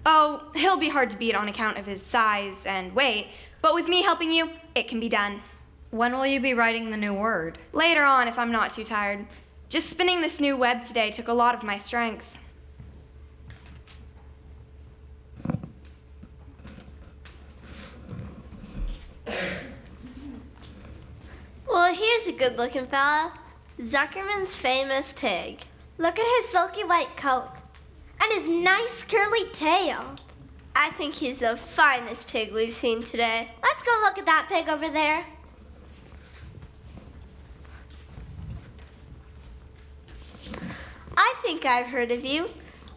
Oh, he'll be hard to beat on account of his size and weight, but with me helping you, it can be done. When will you be writing the new word? Later on, if I'm not too tired. Just spinning this new web today took a lot of my strength. Well, here's a good-looking fella. Zuckerman's famous pig. Look at his silky white coat and his nice curly tail. I think he's the finest pig we've seen today. Let's go look at that pig over there. I think I've heard of you.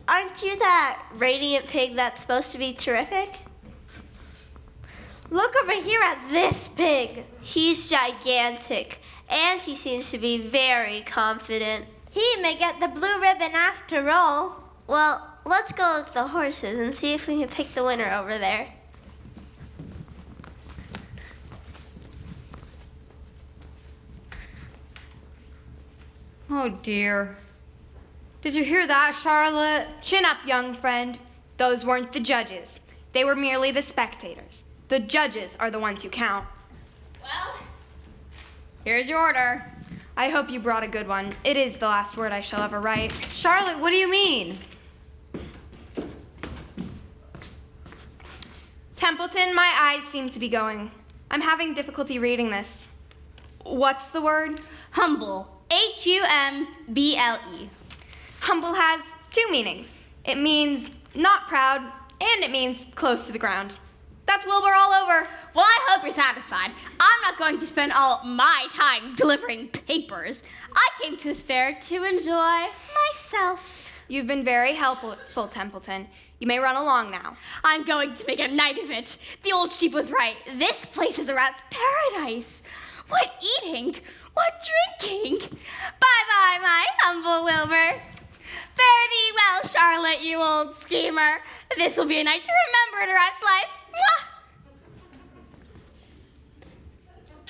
Aren't you that radiant pig that's supposed to be terrific? Look over here at this pig. He's gigantic, and he seems to be very confident. He may get the blue ribbon after all. Well, let's go look at the horses and see if we can pick the winner over there. Oh, dear. Did you hear that, Charlotte? Chin up, young friend. Those weren't the judges. They were merely the spectators. The judges are the ones who count. Well, here's your order. I hope you brought a good one. It is the last word I shall ever write. Charlotte, what do you mean? Templeton, my eyes seem to be going. I'm having difficulty reading this. What's the word? Humble. Humble. Humble has two meanings. It means not proud, and it means close to the ground. That's Wilbur all over. Well, I hope you're satisfied. I'm not going to spend all my time delivering papers. I came to this fair to enjoy myself. You've been very helpful, Templeton. You may run along now. I'm going to make a night of it. The old sheep was right. This place is a rat's paradise. What eating? What drinking? Bye-bye, my humble Wilbur. Fare thee well, Charlotte, you old schemer. This will be a night to remember in a rat's life. Mwah!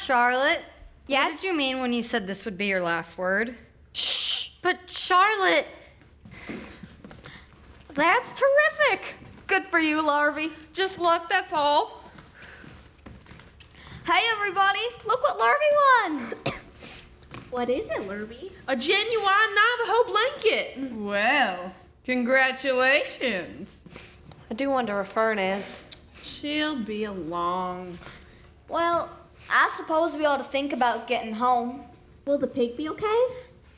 Charlotte. Yes? What did you mean when you said this would be your last word? Shh. But Charlotte. That's terrific. Good for you, Larvy. Just luck, that's all. Hey, everybody, look what Larvy won. What is it, Lurby? A genuine Navajo blanket. Well, congratulations. I do wonder if Fern is. She'll be along. Well, I suppose we ought to think about getting home. Will the pig be okay?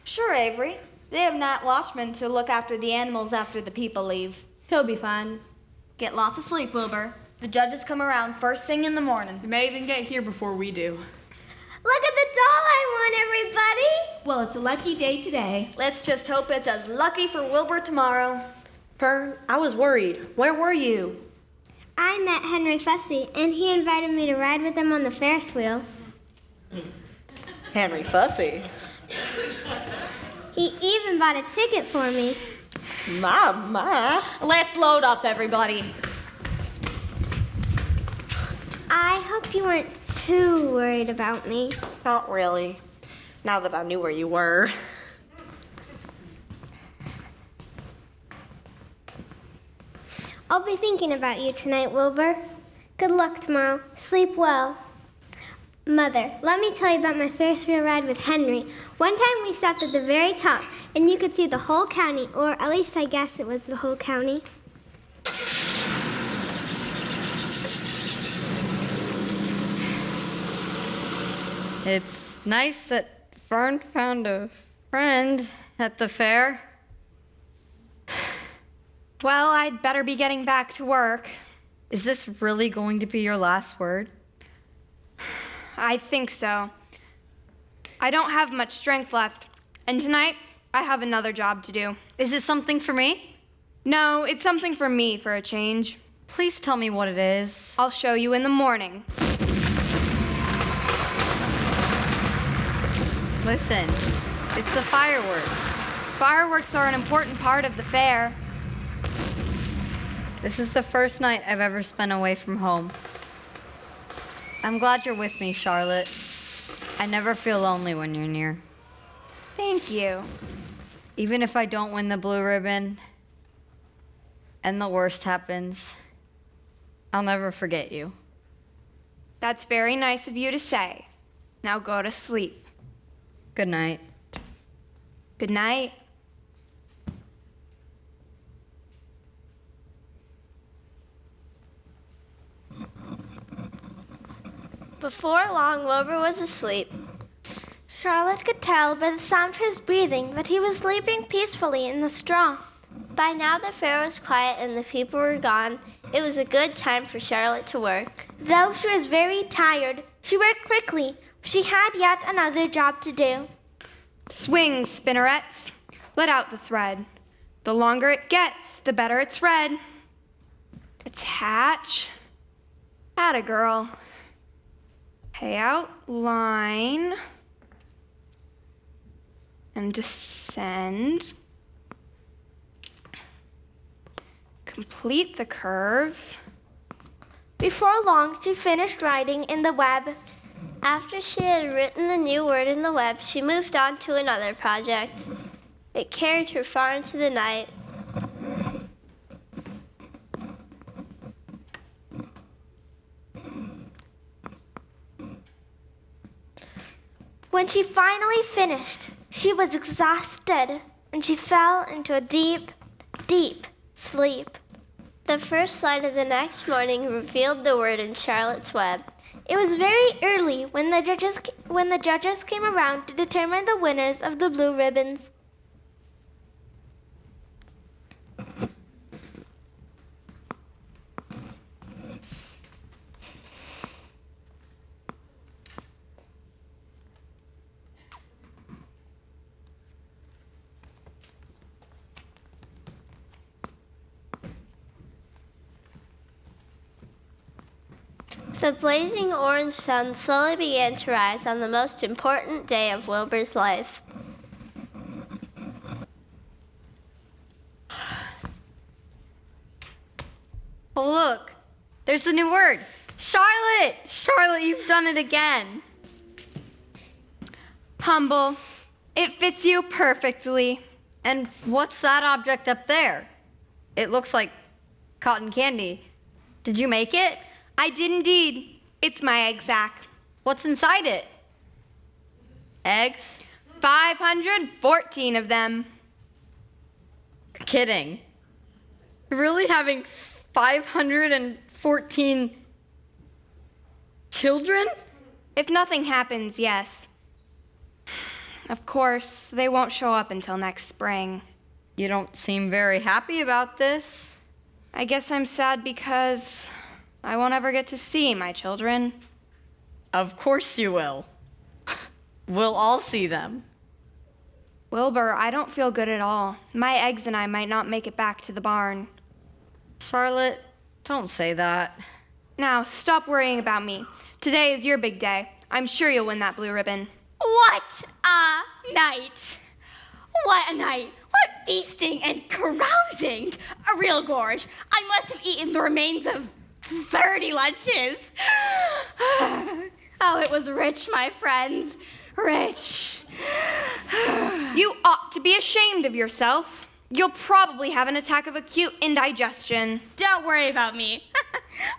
Sure, Avery. They have night watchmen to look after the animals after the people leave. He'll be fine. Get lots of sleep, Wilbur. The judges come around first thing in the morning. They may even get here before we do. Look at the doll I won, everybody! Well, it's a lucky day today. Let's just hope it's as lucky for Wilbur tomorrow. Fern, I was worried. Where were you? I met Henry Fussy, and he invited me to ride with him on the Ferris wheel. Henry Fussy. He even bought a ticket for me. My. Let's load up, everybody. I hope you weren't too worried about me. Not really. Now that I knew where you were. I'll be thinking about you tonight, Wilbur. Good luck tomorrow. Sleep well. Mother, let me tell you about my Ferris wheel ride with Henry. One time we stopped at the very top, and you could see the whole county, or at least I guess it was the whole county. It's nice that Fern found a friend at the fair. Well, I'd better be getting back to work. Is this really going to be your last word? I think so. I don't have much strength left, and tonight I have another job to do. Is it something for me? No, it's something for me for a change. Please tell me what it is. I'll show you in the morning. Listen, it's the fireworks. Fireworks are an important part of the fair. This is the first night I've ever spent away from home. I'm glad you're with me, Charlotte. I never feel lonely when you're near. Thank you. Even if I don't win the blue ribbon and the worst happens, I'll never forget you. That's very nice of you to say. Now go to sleep. Good night. Good night. Before long, Wilbur was asleep. Charlotte could tell by the sound of his breathing that he was sleeping peacefully in the straw. By now, the fair was quiet and the people were gone. It was a good time for Charlotte to work. Though she was very tired, she worked quickly, for she had yet another job to do. Swing, spinnerets. Let out the thread. The longer it gets, the better it's read. Attach. Atta girl. Pay out line. And descend. Complete the curve. Before long, she finished writing in the web. After she had written the new word in the web, she moved on to another project. It carried her far into the night. When she finally finished, she was exhausted, and she fell into a deep, deep sleep. The first light of the next morning revealed the word in Charlotte's Web. It was very early when the judges came around to determine the winners of the blue ribbons. The blazing orange sun slowly began to rise on the most important day of Wilbur's life. Oh, look, there's the new word. Charlotte! Charlotte, you've done it again. Humble. It fits you perfectly. And what's that object up there? It looks like cotton candy. Did you make it? I did indeed. It's my egg sack. What's inside it? Eggs? 514 of them. Kidding. Really having 514 children? If nothing happens, yes. Of course, they won't show up until next spring. You don't seem very happy about this. I guess I'm sad because I won't ever get to see my children. Of course you will. We'll all see them. Wilbur, I don't feel good at all. My eggs and I might not make it back to the barn. Charlotte, don't say that. Now, stop worrying about me. Today is your big day. I'm sure you'll win that blue ribbon. What a night! What a night! What feasting and carousing! A real gorge. I must have eaten the remains of 30 lunches. Oh, it was rich, my friends. Rich. You ought to be ashamed of yourself. You'll probably have an attack of acute indigestion. Don't worry about me.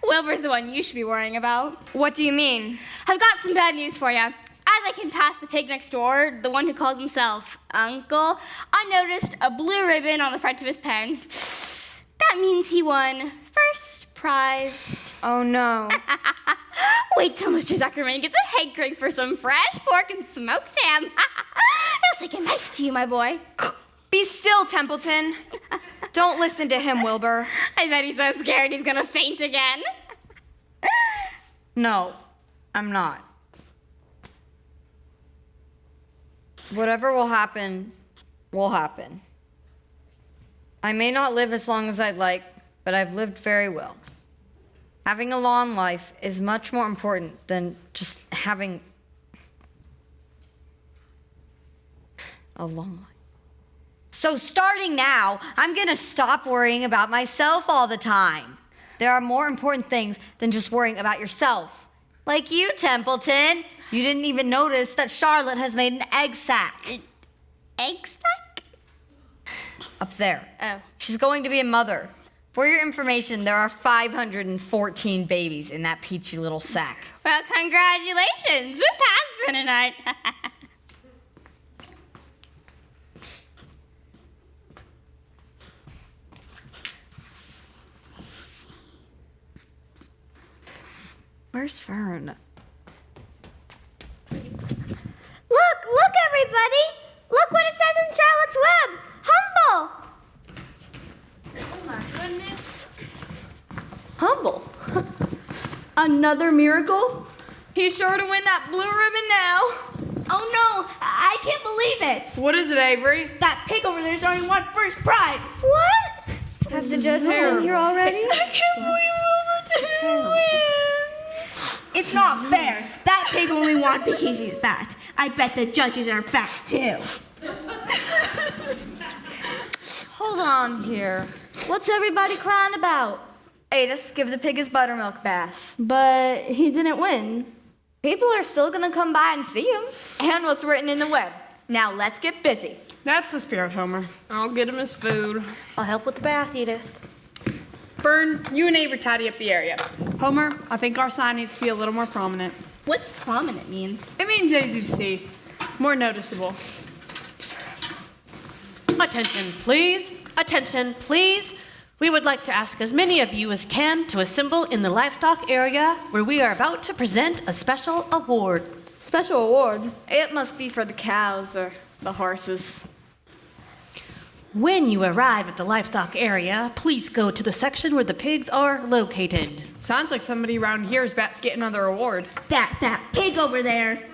Wilbur's the one you should be worrying about. What do you mean? I've got some bad news for you. As I can pass the pig next door, the one who calls himself Uncle, I noticed a blue ribbon on the front of his pen. That means he won first prize. Oh, no. Wait till Mr. Zuckerman gets a hankering for some fresh pork and smoked ham. It'll take a knife to you, my boy. Be still, Templeton. Don't listen to him, Wilbur. I bet he's so scared he's gonna faint again. No, I'm not. Whatever will happen, will happen. I may not live as long as I'd like, but I've lived very well. Having a long life is much more important than just having a long life. So starting now, I'm gonna stop worrying about myself all the time. There are more important things than just worrying about yourself. Like you, Templeton. You didn't even notice that Charlotte has made an egg sack. Egg sack? Up there. Oh. She's going to be a mother. For your information, there are 514 babies in that peachy little sack. Well, congratulations. This has been a night. Where's Fern? Look, everybody! Look what it says in Charlotte's Web! Humble! Oh my goodness. Humble. Another miracle? He's sure to win that blue ribbon now. Oh no, I can't believe it. What is it, Avery? That pig over there's already won first prize. What? Have the judges in here already? I can't believe Wilbur didn't win. It's not fair. That pig only won because he's fat. I bet the judges are fat too. Hold on here. What's everybody crying about? Adis, give the pig his buttermilk bath. But he didn't win. People are still gonna come by and see him. And what's written in the web. Now let's get busy. That's the spirit, Homer. I'll get him his food. I'll help with the bath, Edith. Fern, you and Avery tidy up the area. Homer, I think our sign needs to be a little more prominent. What's prominent mean? It means easy to see. More noticeable. Attention, please. Attention, please. We would like to ask as many of you as can to assemble in the livestock area where we are about to present a special award. Special award? It must be for the cows or the horses. When you arrive at the livestock area, please go to the section where the pigs are located. Sounds like somebody around here is about to get another award. That pig over there.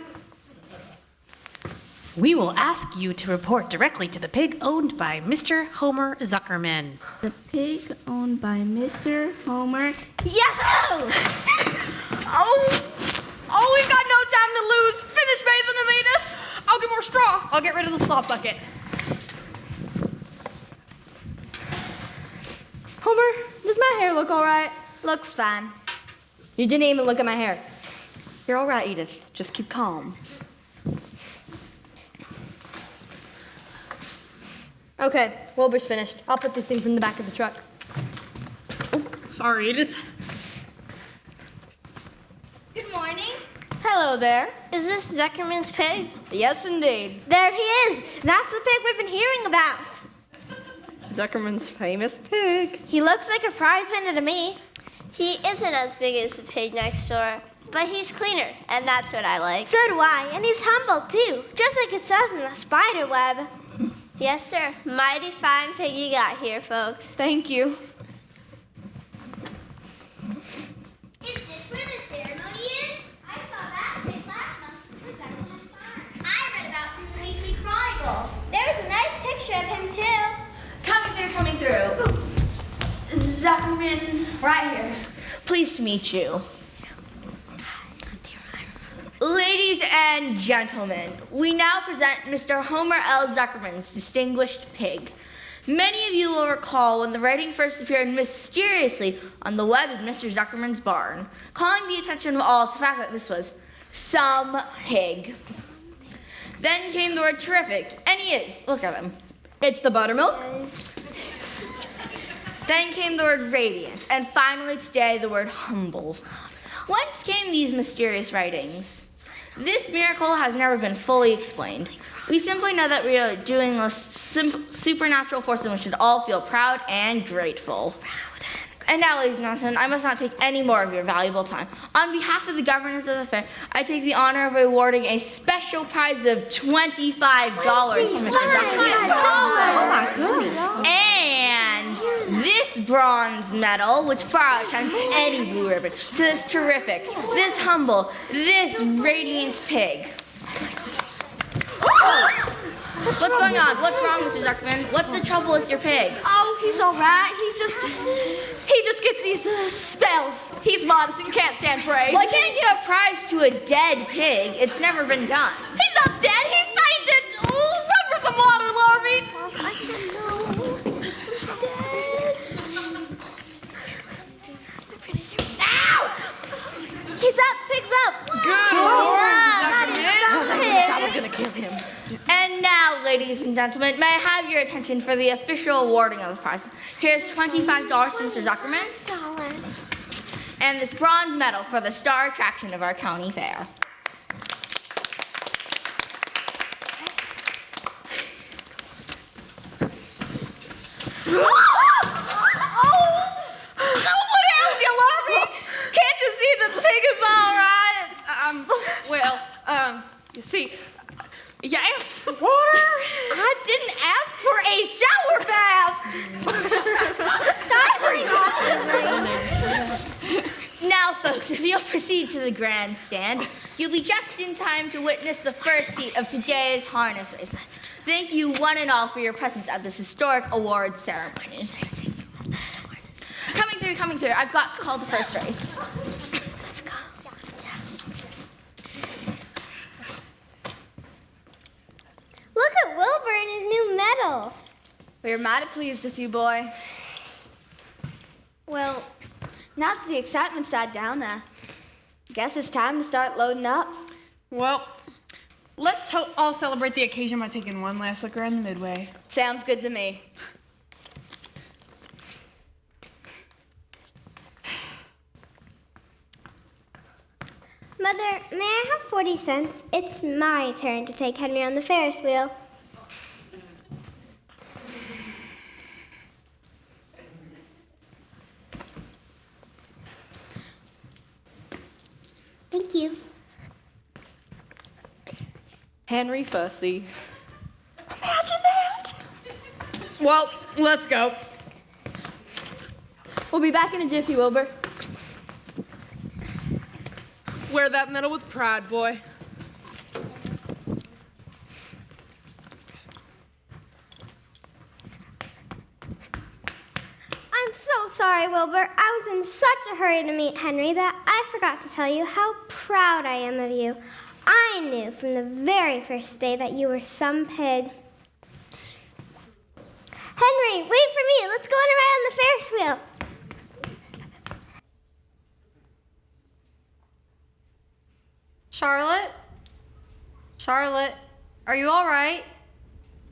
We will ask you to report directly to the pig owned by Mr. Homer Zuckerman. The pig owned by Mr. Homer. Yahoo! Oh, we've got no time to lose. Finish bathing him, Edith. I'll get more straw. I'll get rid of the slop bucket. Homer, does my hair look all right? Looks fine. You didn't even look at my hair. You're all right, Edith. Just keep calm. Okay, Wilbur's finished. I'll put these things in the back of the truck. Sorry, Edith. Good morning. Hello there. Is this Zuckerman's pig? Yes, indeed. There he is. That's the pig we've been hearing about. Zuckerman's famous pig. He looks like a prize winner to me. He isn't as big as the pig next door, but he's cleaner, and that's what I like. So do I, and he's humble too, just like it says in the spider web. Yes, sir. Mighty fine pig you got here, folks. Thank you. Is this where the ceremony is? I saw that pig last month at the second farm. I read about him in the Weekly Chronicle. There was a nice picture of him too. Coming through. Zuckerman, right here. Pleased to meet you. Ladies and gentlemen, we now present Mr. Homer L. Zuckerman's distinguished pig. Many of you will recall when the writing first appeared mysteriously on the web of Mr. Zuckerman's barn, calling the attention of all to the fact that this was some pig. Then came the word terrific, and he is. Look at him. It's the buttermilk. Then came the word radiant, and finally today the word humble. Whence came these mysterious writings? This miracle has never been fully explained. We simply know that we are doing a supernatural force and we should all feel proud and grateful. And now, ladies and gentlemen, I must not take any more of your valuable time. On behalf of the governors of the fair, I take the honor of awarding a special prize of $25 for Mr. Zuckerman. Oh my goodness. And this bronze medal, which far outshines any blue ribbon, to this terrific, this humble, this radiant pig. What's going on? What's wrong, Mr. Zuckerman? What's the trouble with your pig? Oh, he's all right. He just gets these spells. He's modest and can't stand praise. Well, I can't give a prize to a dead pig. It's never been done. He's not dead. He fainted. Oh, run for some water, Larvy. He's up, pig's up. Good I was gonna kill him. And now, ladies and gentlemen, may I have your attention for the official awarding of the prize. Here's $25 to Mr. Zuckerman. And this bronze medal for the star attraction of our county fair. Can't you see the pig is all right? You see, you asked for water. I didn't ask for a shower bath. Now, folks, if you'll proceed to the grandstand, you'll be just in time to witness the first heat of today's harness race. Thank you one and all for your presence at this historic awards ceremony. Coming through. I've got to call the first race. Let's go. Look at Wilbur and his new medal. We're mighty pleased with you, boy. Well, now that the excitement's died down, guess it's time to start loading up. Well, let's all celebrate the occasion by taking one last look around the midway. Sounds good to me. Mother, may I have 40 cents? It's my turn to take Henry on the Ferris wheel. Thank you. Henry Fussy. Imagine that! Well, let's go. We'll be back in a jiffy, Wilbur. Wear that medal with pride, boy. I'm so sorry, Wilbur. I was in such a hurry to meet Henry that I forgot to tell you how proud I am of you. I knew from the very first day that you were some pig. Henry, wait for me. Let's go on a ride on the Ferris wheel. Charlotte? Charlotte, are you all right?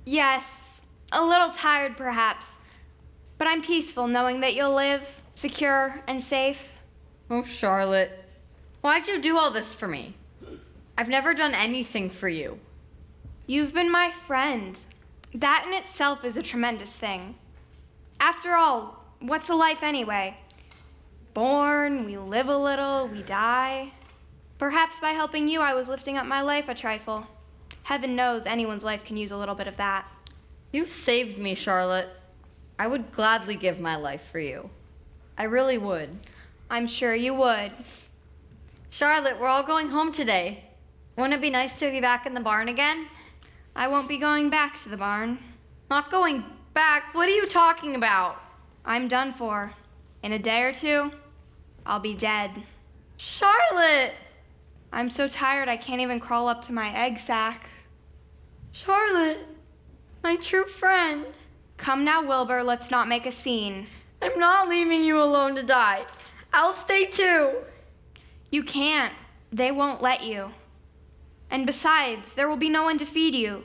Yes, A little tired, perhaps, but I'm peaceful knowing that you'll live secure and safe. Oh, Charlotte, why'd you do all this for me? I've never done anything for you. You've been my friend. That in itself is a tremendous thing. After all, what's a life anyway? Born, we live a little, we die. Perhaps by helping you, I was lifting up my life a trifle. Heaven knows anyone's life can use a little bit of that. You saved me, Charlotte. I would gladly give my life for you. I really would. I'm sure you would. Charlotte, we're all going home today. Wouldn't it be nice to be back in the barn again? I won't be going back to the barn. Not going back? What are you talking about? I'm done for. In a day or two, I'll be dead. Charlotte! I'm so tired I can't even crawl up to my egg sack. Charlotte, my true friend. Come now, Wilbur, let's not make a scene. I'm not leaving you alone to die. I'll stay too. You can't. They won't let you. And besides, there will be no one to feed you.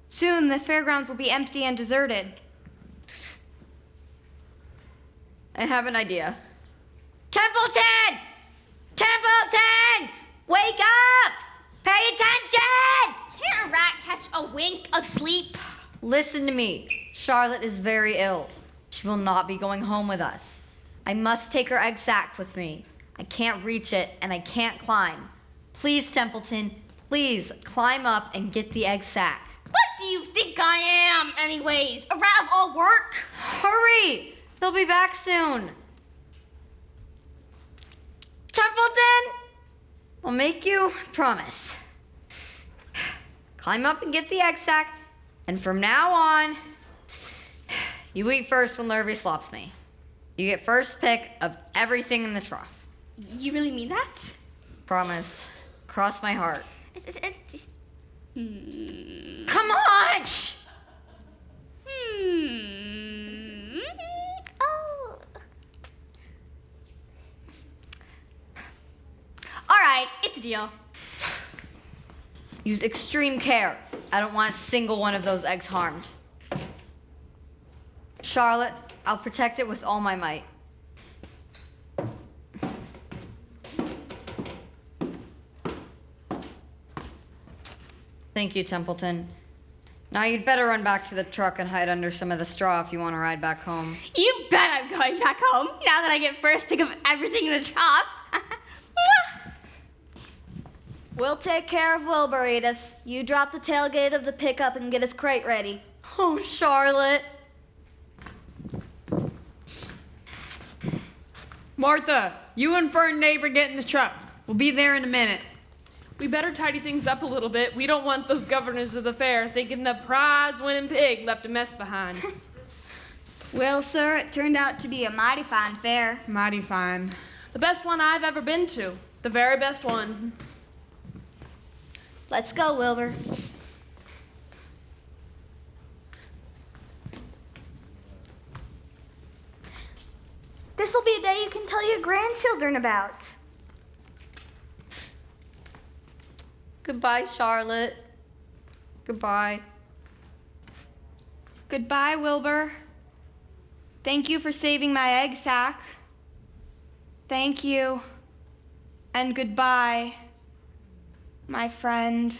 Soon the fairgrounds will be empty and deserted. I have an idea. Templeton! Templeton! Wake up! Pay attention! Can't a rat catch a wink of sleep? Listen to me. Charlotte is very ill. She will not be going home with us. I must take her egg sack with me. I can't reach it, and I can't climb. Please, Templeton, please climb up and get the egg sack. What do you think I am, anyways? A rat of all work? Hurry! They'll be back soon. Templeton? I'll make you promise. Climb up and get the egg sack, and from now on, you eat first when Lurvy slops me. You get first pick of everything in the trough. You really mean that? Promise. Cross my heart. Come on! Oh. All right, it's a deal. Use extreme care. I don't want a single one of those eggs harmed. Charlotte, I'll protect it with all my might. Thank you, Templeton. Now you'd better run back to the truck and hide under some of the straw if you want to ride back home. You bet I'm going back home now that I get first pick of everything in the trough. We'll take care of Wilbur, Edith. You drop the tailgate of the pickup and get his crate ready. Oh, Charlotte. Martha, you and Fern neighbor get in the truck. We'll be there in a minute. We better tidy things up a little bit. We don't want those governors of the fair thinking the prize-winning pig left a mess behind. Well, sir, it turned out to be a mighty fine fair. Mighty fine. The best one I've ever been to. The very best one. Let's go, Wilbur. This'll be a day you can tell your grandchildren about. Goodbye, Charlotte. Goodbye. Goodbye, Wilbur. Thank you for saving my egg sack. Thank you. And goodbye, my friend.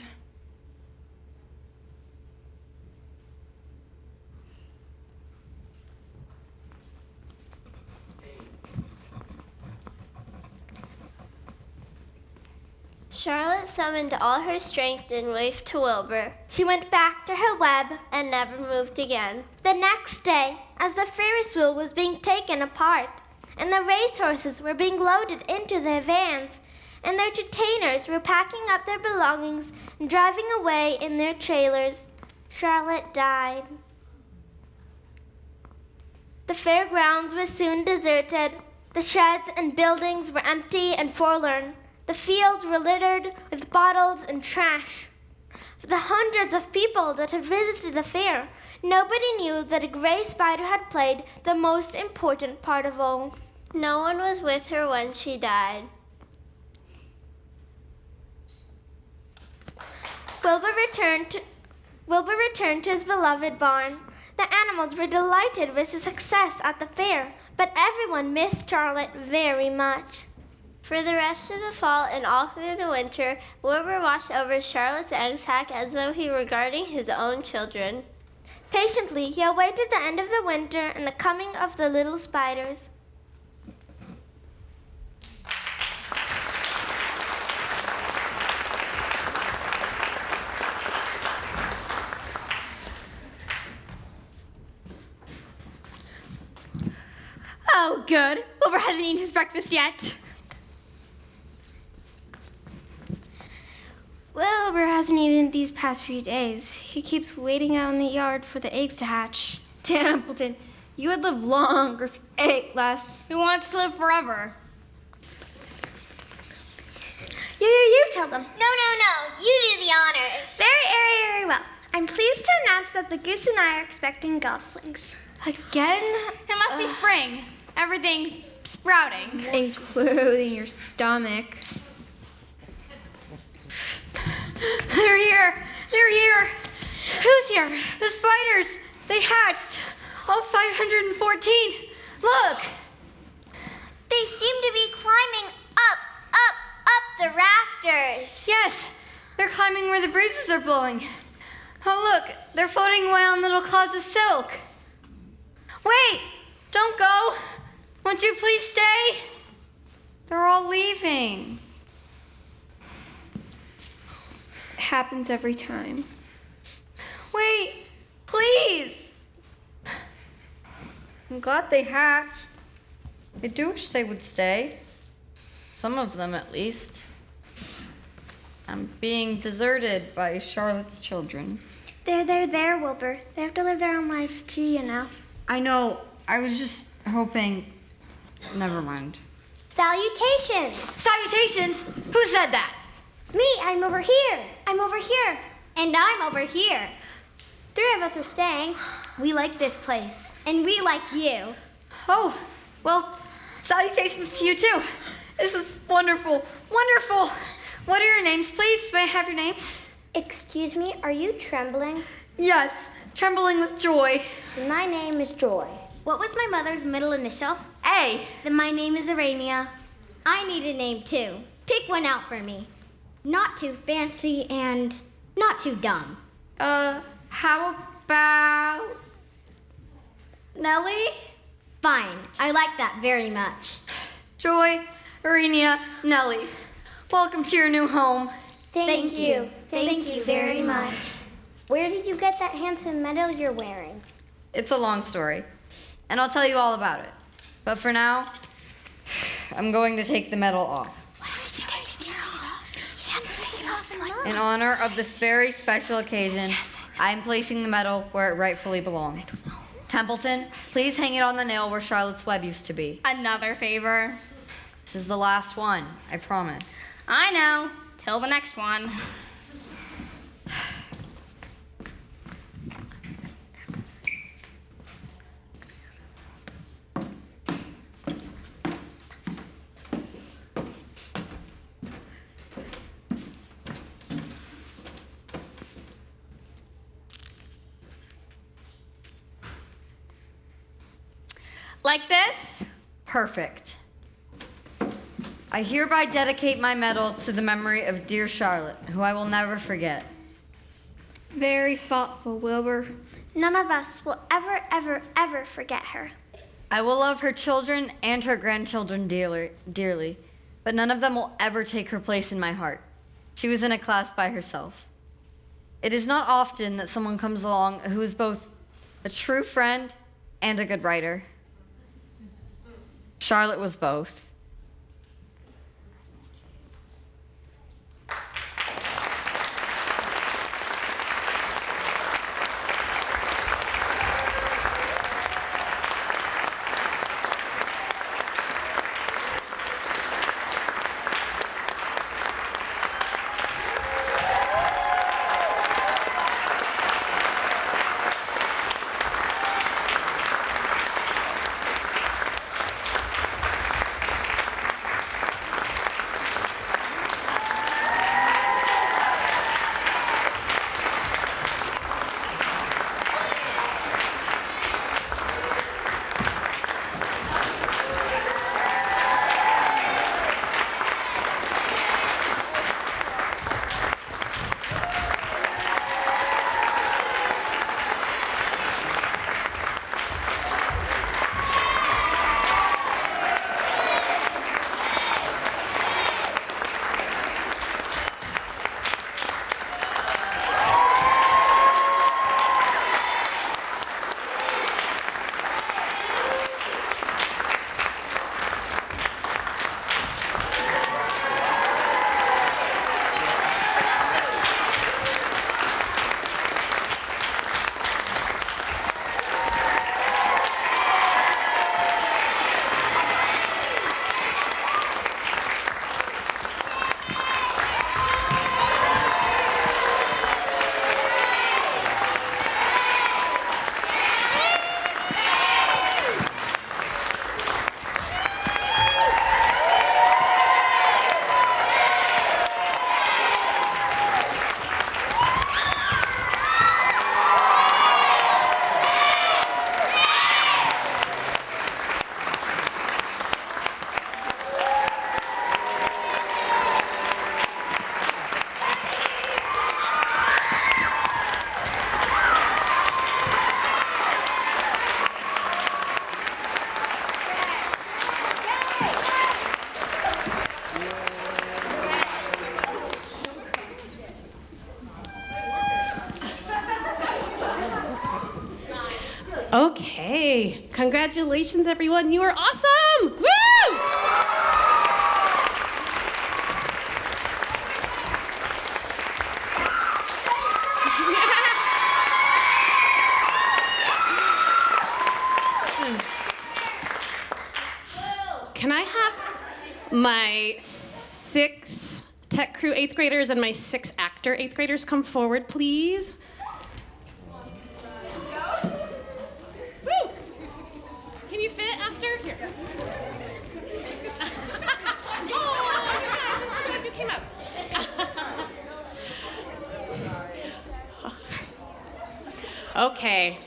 Charlotte summoned all her strength and waved to Wilbur She went back to her web. and never moved again. The next day, as the Ferris wheel was being taken apart, and the racehorses were being loaded into their vans, and their entertainers were packing up their belongings and driving away in their trailers, Charlotte died. The fairgrounds were soon deserted. The sheds and buildings were empty and forlorn. The fields were littered with bottles and trash. For the hundreds of people that had visited the fair, nobody knew that a gray spider had played the most important part of all. No one was with her when she died. Wilbur returned to his beloved barn. The animals were delighted with the success at the fair, but everyone missed Charlotte very much. For the rest of the fall and all through the winter, Wilbur watched over Charlotte's egg sack as though he were guarding his own children. Patiently, he awaited the end of the winter and the coming of the little spiders. Oh, good. Wilbur hasn't eaten his breakfast yet. Wilbur hasn't eaten these past few days. He keeps waiting out in the yard for the eggs to hatch. Templeton, you would live longer if you ate less. Who wants to live forever? You tell them. No, you do the honors. Very well. I'm pleased to announce that the goose and I are expecting goslings. Again? It must be spring. Everything's sprouting. Including your stomach. They're here. Who's here? The spiders. They hatched. All 514. Look. They seem to be climbing up the rafters. Yes, they're climbing where the breezes are blowing. Oh, look, they're floating away on little clouds of silk. Wait, don't go. Won't you please stay? They're all leaving. It happens every time. Wait, please. I'm glad they hatched. I do wish they would stay. Some of them, at least. I'm being deserted by Charlotte's children. They're Wilbur. They have to live their own lives too, you know. I know. I was just hoping. Never mind. Salutations. Salutations? Who said that? Me, I'm over here. And I'm over here. 3 of us are staying. We like this place. And we like you. Oh, well, salutations to you too. This is wonderful. Wonderful. What are your names, please? May I have your names? Excuse me, are you trembling? Yes, trembling with joy. My name is Joy. What was my mother's middle initial? A. Then my name is Arania. I need a name too. Pick one out for me. Not too fancy and not too dumb. How about Nellie? Fine. I like that very much. Joy, Arenia, Nellie. Welcome to your new home. Thank you. Thank you very much. Where did you get that handsome medal you're wearing? It's a long story, and I'll tell you all about it. But for now, I'm going to take the medal off. In honor of this very special occasion, I am placing the medal where it rightfully belongs. Templeton, please hang it on the nail where Charlotte's Web used to be. Another favor. This is the last one, I promise. I know. Till the next one. Like this? Perfect. I hereby dedicate my medal to the memory of dear Charlotte, who I will never forget. Very thoughtful, Wilbur. None of us will ever forget her. I will love her children and her grandchildren dearly, but none of them will ever take her place in my heart. She was in a class by herself. It is not often that someone comes along who is both a true friend and a good writer. Charlotte was both. Okay, congratulations everyone, you are awesome! Woo! Can I have my 6 tech crew 8th graders and my 6 actor 8th graders come forward, please? Woo! Can you fit, Esther? Here. Oh, you guys, I'm so glad you came up. Okay.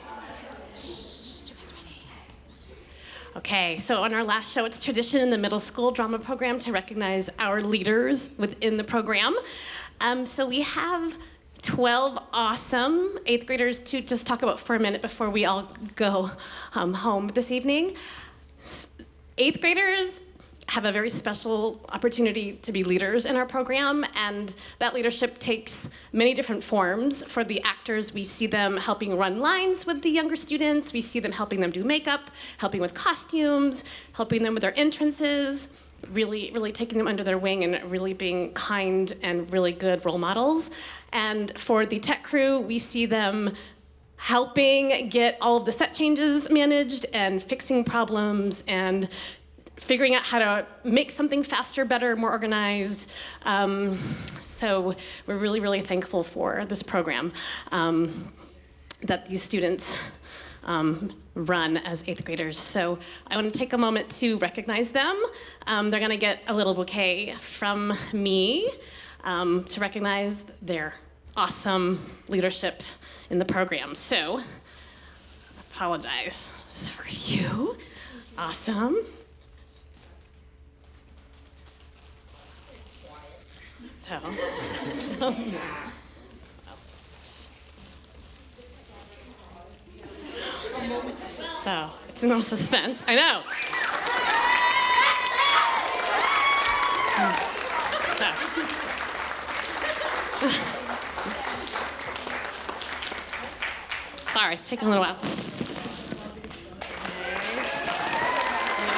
Okay, so on our last show, it's tradition in the middle school drama program to recognize our leaders within the program. So we have 12 awesome 8th graders to just talk about for a minute before we all go home this evening. 8th graders have a very special opportunity to be leaders in our program, and that leadership takes many different forms. For the actors, we see them helping run lines with the younger students. We see them helping them do makeup, helping with costumes, helping them with their entrances, really taking them under their wing and really being kind and really good role models. And for the tech crew, we see them helping get all of the set changes managed and fixing problems and figuring out how to make something faster, better, more organized. So we're really thankful for this program that these students run as 8th graders. So I want to take a moment to recognize them. They're going to get a little bouquet from me to recognize their awesome leadership in the program. So, apologize. This is for you. Awesome. So it's no suspense. I know. Sorry, it's taking a little while.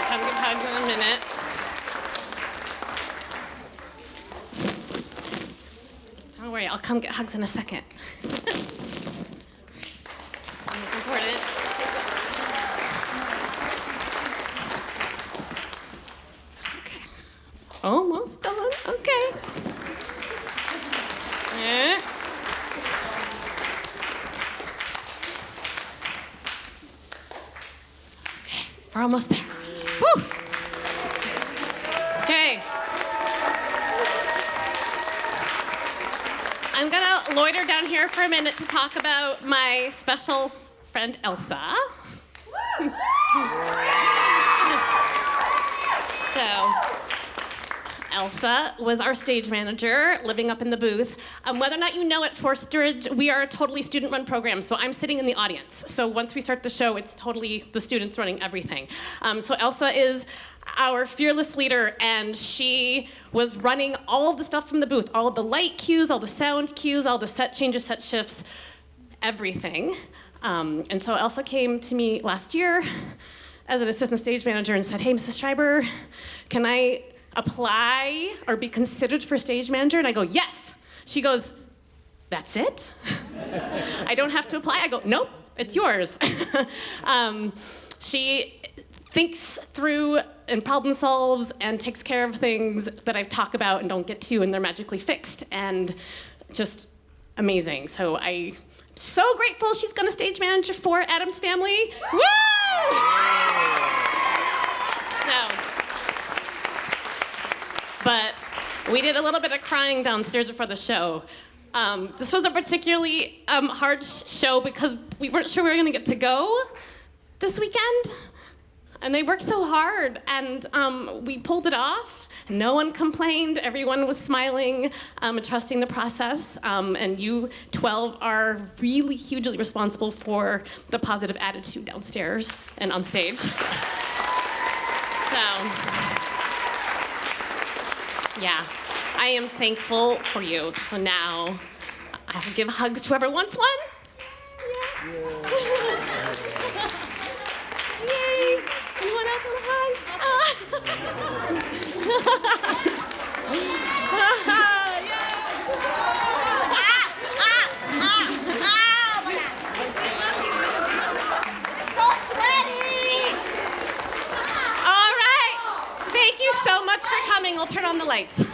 I'm gonna come get hugs in a minute. Don't worry, I'll come get hugs in a second. It's important. Okay. Almost done. Okay. Yeah. Okay, we're almost there. Woo! Okay. I'm gonna loiter down here for a minute to talk about my special friend Elsa. So, Elsa was our stage manager, living up in the booth. Whether or not you know it, FRCharlotte'sWeb, we are a totally student-run program, so I'm sitting in the audience. So once we start the show, it's totally the students running everything. So Elsa is our fearless leader, and she was running all of the stuff from the booth, all of the light cues, all the sound cues, all the set changes, set shifts, everything. And so Elsa came to me last year as an assistant stage manager and said, "Hey, Mrs. Schreiber, can I apply or be considered for stage manager?" And I go, "Yes." She goes, "That's it? I don't have to apply?" I go, "Nope, it's yours." She thinks through and problem solves and takes care of things that I talk about and don't get to, and they're magically fixed, and just amazing. So I'm so grateful she's gonna stage manager for Adam's Family. Woo! But we did a little bit of crying downstairs before the show. This was a particularly hard show because we weren't sure we were gonna get to go this weekend. And they worked so hard, and we pulled it off. No one complained, everyone was smiling and trusting the process. And you 12 are really hugely responsible for the positive attitude downstairs and on stage. So, yeah, I am thankful for you. So now I will give hugs to whoever wants one. Yeah. coming. I'll turn on the lights.